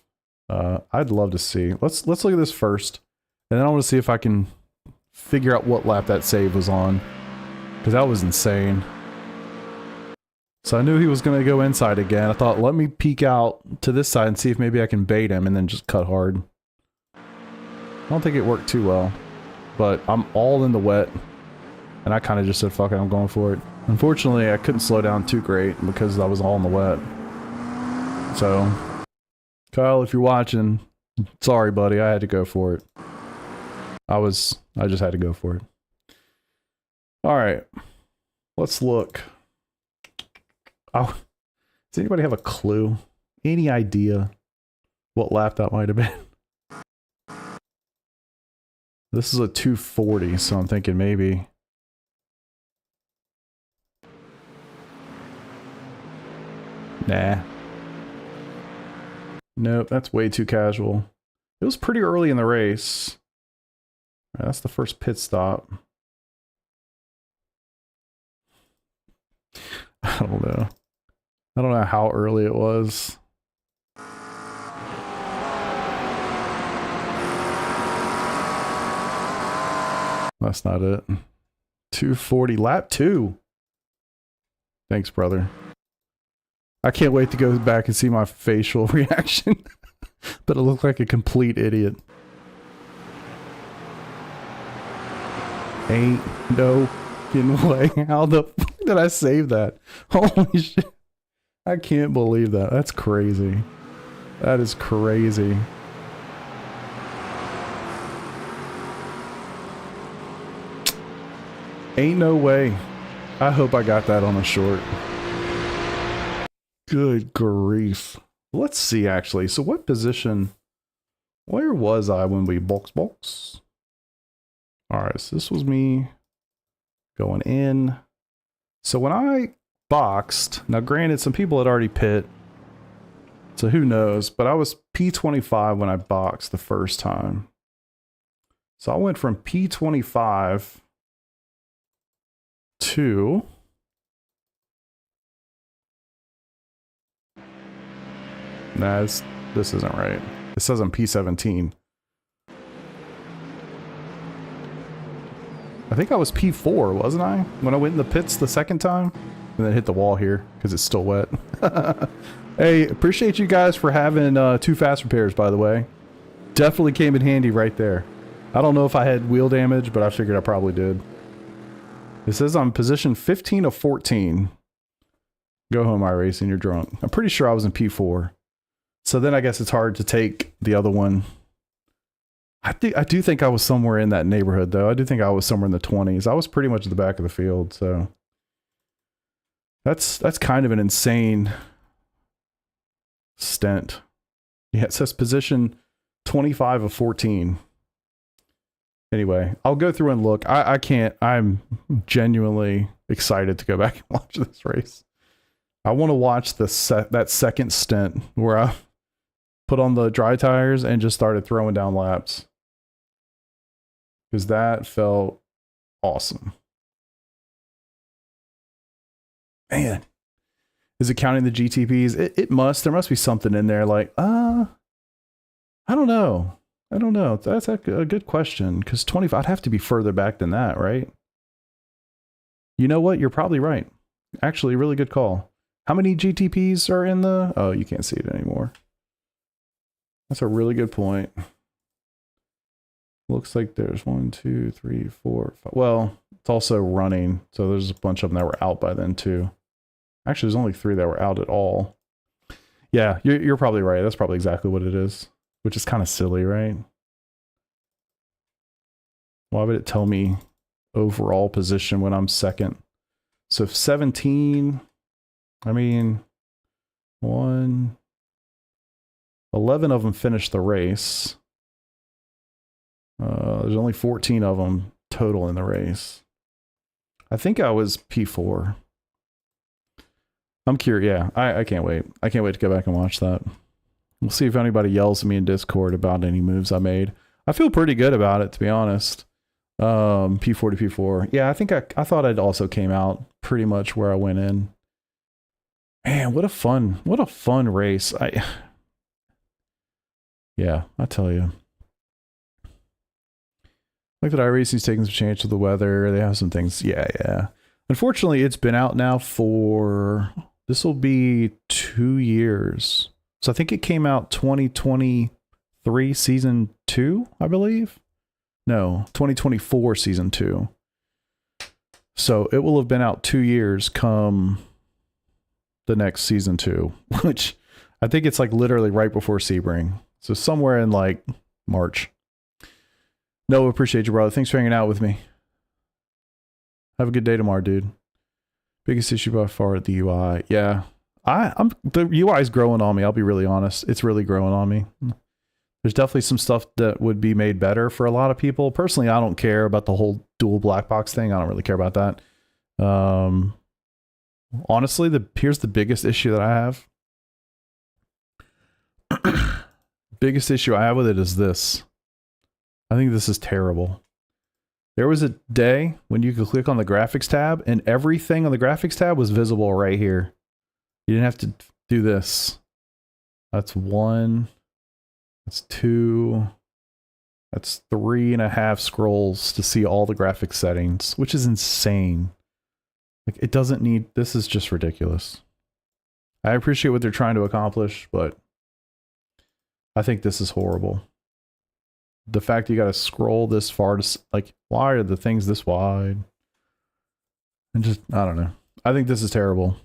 I'd love to see. Let's look at this first, and then I want to see if I can figure out what lap that save was on, because that was insane. So I knew he was going to go inside again. I thought, let me peek out to this side and see if maybe I can bait him and then just cut hard. I don't think it worked too well, but I'm all in the wet, and I kind of just said, fuck it, I'm going for it. Unfortunately, I couldn't slow down too great because I was all in the wet. So, Kyle, if you're watching, sorry, buddy, I had to go for it. I just had to go for it. All right, let's look. Oh, does anybody have a clue? Any idea what lap that might have been? This is a 240, so I'm thinking maybe. Nah. Nope, that's way too casual. It was pretty early in the race. All right, that's the first pit stop. I don't know. I don't know how early it was. That's not it. 240, lap 2. Thanks, brother. I can't wait to go back and see my facial reaction. But it looked like a complete idiot. Ain't no fucking way. How the fuck did I save that? Holy shit. I can't believe that. That's crazy. That is crazy. Ain't no way. I hope I got that on a short. Good grief. Let's see, actually. So what position... Where was I when we box? Alright, so this was me going in. So when I boxed... Now, granted, some people had already pit. So who knows? But I was P25 when I boxed the first time. So I went from P25 to... Nah, this isn't right. It says I'm P17. I think I was P4, wasn't I? When I went in the pits the second time? And then hit the wall here, because it's still wet. Hey, appreciate you guys for having 2 fast repairs, by the way. Definitely came in handy right there. I don't know if I had wheel damage, but I figured I probably did. It says I'm position 15 of 14. Go home, iRacing, you're drunk. I'm pretty sure I was in P4. So then I guess it's hard to take the other one. I do think I was somewhere in that neighborhood, though. I do think I was somewhere in the 20s. I was pretty much at the back of the field, so that's kind of an insane stint. Yeah, it says position 25 of 14. Anyway, I'll go through and look. I can't. I'm genuinely excited to go back and watch this race. I want to watch that second stint where I put on the dry tires and just started throwing down laps. Because that felt awesome. Man. Is it counting the GTPs? It must. There must be something in there like, I don't know. I don't know. That's a good question. Because 25, I'd have to be further back than that, right? You know what? You're probably right. Actually, really good call. How many GTPs are in the... Oh, you can't see it anymore. That's a really good point. Looks like there's 1, 2, 3, 4, 5. Well, it's also running. So there's a bunch of them that were out by then too. Actually, there's only 3 that were out at all. Yeah, you're probably right. That's probably exactly what it is. Which is kind of silly, right? Why would it tell me overall position when I'm second? So 17... I mean, 11 of them finished the race. There's only 14 of them total in the race. I think I was P4. I'm curious. Yeah, I can't wait. I can't wait to go back and watch that. We'll see if anybody yells at me in Discord about any moves I made. I feel pretty good about it, to be honest. P40, P4. Yeah, I think I thought I'd also came out pretty much where I went in. Man, what a fun race. Yeah, I tell you. Like that iRacing's taking some change to the weather. They have some things. Yeah. Unfortunately, it's been out now for, this will be 2 years. So I think it came out 2023 season 2, I believe. No, 2024 season 2. So it will have been out 2 years come the next season 2, which I think it's like literally right before Sebring. So somewhere in like March. No, appreciate you, brother. Thanks for hanging out with me. Have a good day tomorrow, dude. Biggest issue by far, the UI. Yeah, the UI is growing on me. I'll be really honest. It's really growing on me. There's definitely some stuff that would be made better for a lot of people. Personally, I don't care about the whole dual black box thing. I don't really care about that. Honestly, here's the biggest issue that I have. Biggest issue I have with it is this. I think this is terrible. There was a day when you could click on the graphics tab and everything on the graphics tab was visible right here. You didn't have to do this. That's 1. That's 2. That's 3.5 scrolls to see all the graphics settings, which is insane. Like, it doesn't need, this is just ridiculous. I appreciate what they're trying to accomplish, but I think this is horrible. The fact you got to scroll this far to, like, why are the things this wide? And just, I don't know. I think this is terrible.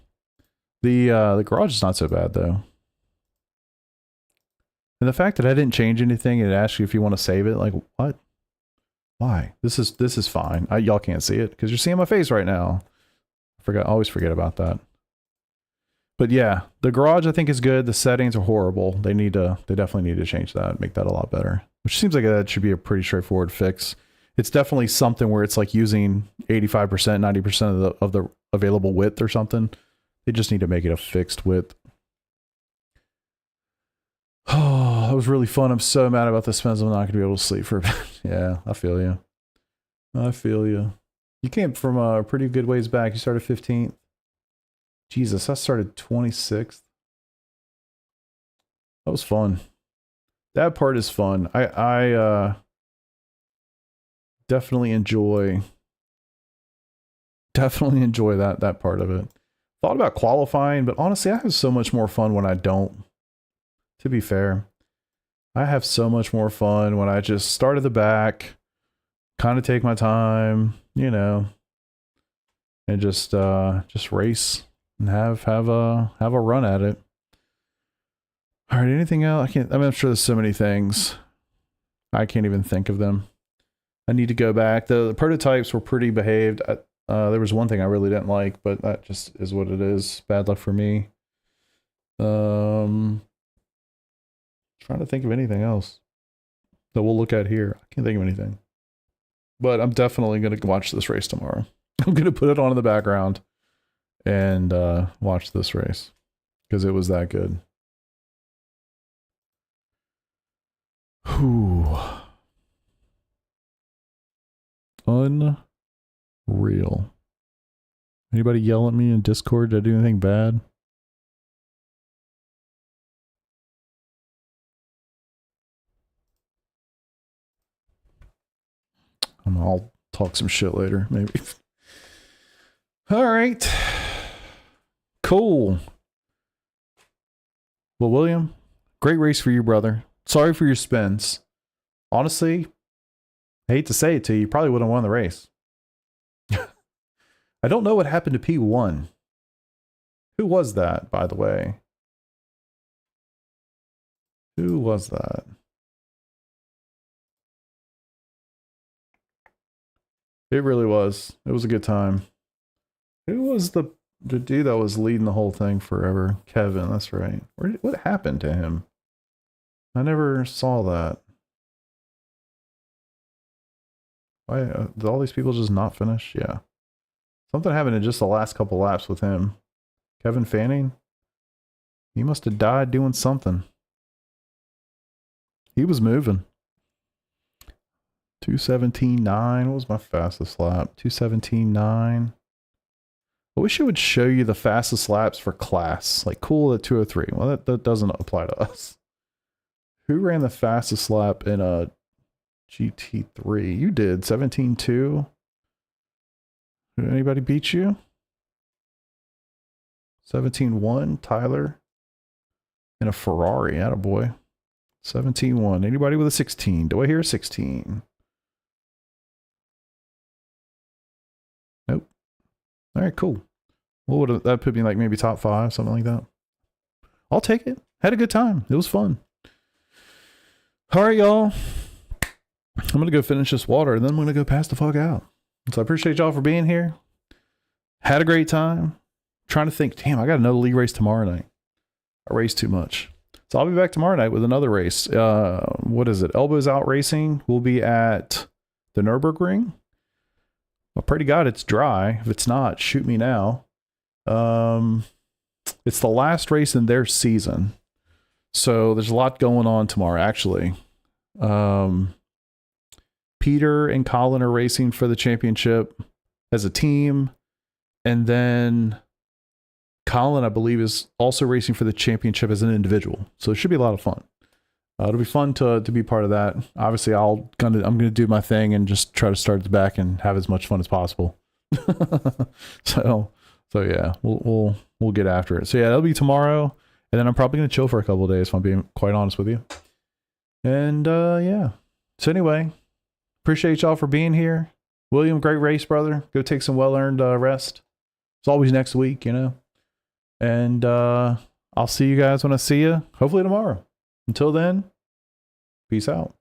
The garage is not so bad though. And the fact that I didn't change anything and it asks you if you want to save it, like, what? Why? This is fine. Y'all can't see it because you're seeing my face right now. I always forget about that. But yeah, the garage I think is good. The settings are horrible. They definitely need to change that, make that a lot better. Which seems like that should be a pretty straightforward fix. It's definitely something where it's like using 85%, 90% of the available width or something. They just need to make it a fixed width. Oh, that was really fun. I'm so mad about this, Spence. I'm not going to be able to sleep for a bit. Yeah, I feel you. I feel you. You came from a pretty good ways back. You started 15th. Jesus, I started 26th. That was fun. That part is fun. I definitely enjoy that part of it. Thought about qualifying, but honestly, I have so much more fun when I don't. To be fair, I have so much more fun when I just start at the back, kind of take my time, you know, and just race and have a run at it. All right, anything else? I'm sure there's so many things. I can't even think of them. I need to go back. The prototypes were pretty behaved. There was one thing I really didn't like, but that just is what it is. Bad luck for me. Trying to think of anything else that we'll look at here. I can't think of anything. But I'm definitely going to watch this race tomorrow. I'm going to put it on in the background and watch this race because it was that good. Whew. Unreal. Anybody yell at me in Discord? Did I do anything bad? I'll talk some shit later, maybe. All right. Cool. Well, William, great race for you, brother. Sorry for your spins. Honestly, I hate to say it to you, you probably would have won the race. I don't know what happened to P1. Who was that, by the way? Who was that? It really was. It was a good time. Who was the dude that was leading the whole thing forever? Kevin, that's right. What happened to him? I never saw that. Why did all these people just not finish? Yeah. Something happened in just the last couple laps with him. Kevin Fanning? He must have died doing something. He was moving. 217.9. What was my fastest lap? 217.9. I wish it would show you the fastest laps for class. Like, cool at 203. Well, that doesn't apply to us. Who ran the fastest lap in a GT3? You did. 17.2. Did anybody beat you? 17.1. Tyler. In a Ferrari. Attaboy. 17.1. Anybody with a 16? Do I hear a 16? Nope. All right, cool. What would that put me like maybe top 5, something like that? I'll take it. Had a good time. It was fun. All right, y'all. I'm going to go finish this water, and then I'm going to go pass the fuck out. So I appreciate y'all for being here. Had a great time. Trying to think, damn, I got another league race tomorrow night. I raced too much. So I'll be back tomorrow night with another race. What is it? Elbows Out Racing. We'll be at the Nürburgring. I pray to God it's dry. If it's not, shoot me now. It's the last race in their season. So there's a lot going on tomorrow, actually. Peter and Colin are racing for the championship as a team. And then Colin, I believe, is also racing for the championship as an individual. So it should be a lot of fun. It'll be fun to be part of that. Obviously, I'm gonna do my thing and just try to start at the back and have as much fun as possible. so yeah, we'll get after it. So yeah, that'll be tomorrow, and then I'm probably gonna chill for a couple of days if I'm being quite honest with you. And yeah. So anyway, appreciate y'all for being here. William, great race, brother. Go take some well-earned rest. It's always next week, you know. And I'll see you guys when I see you. Hopefully tomorrow. Until then, peace out.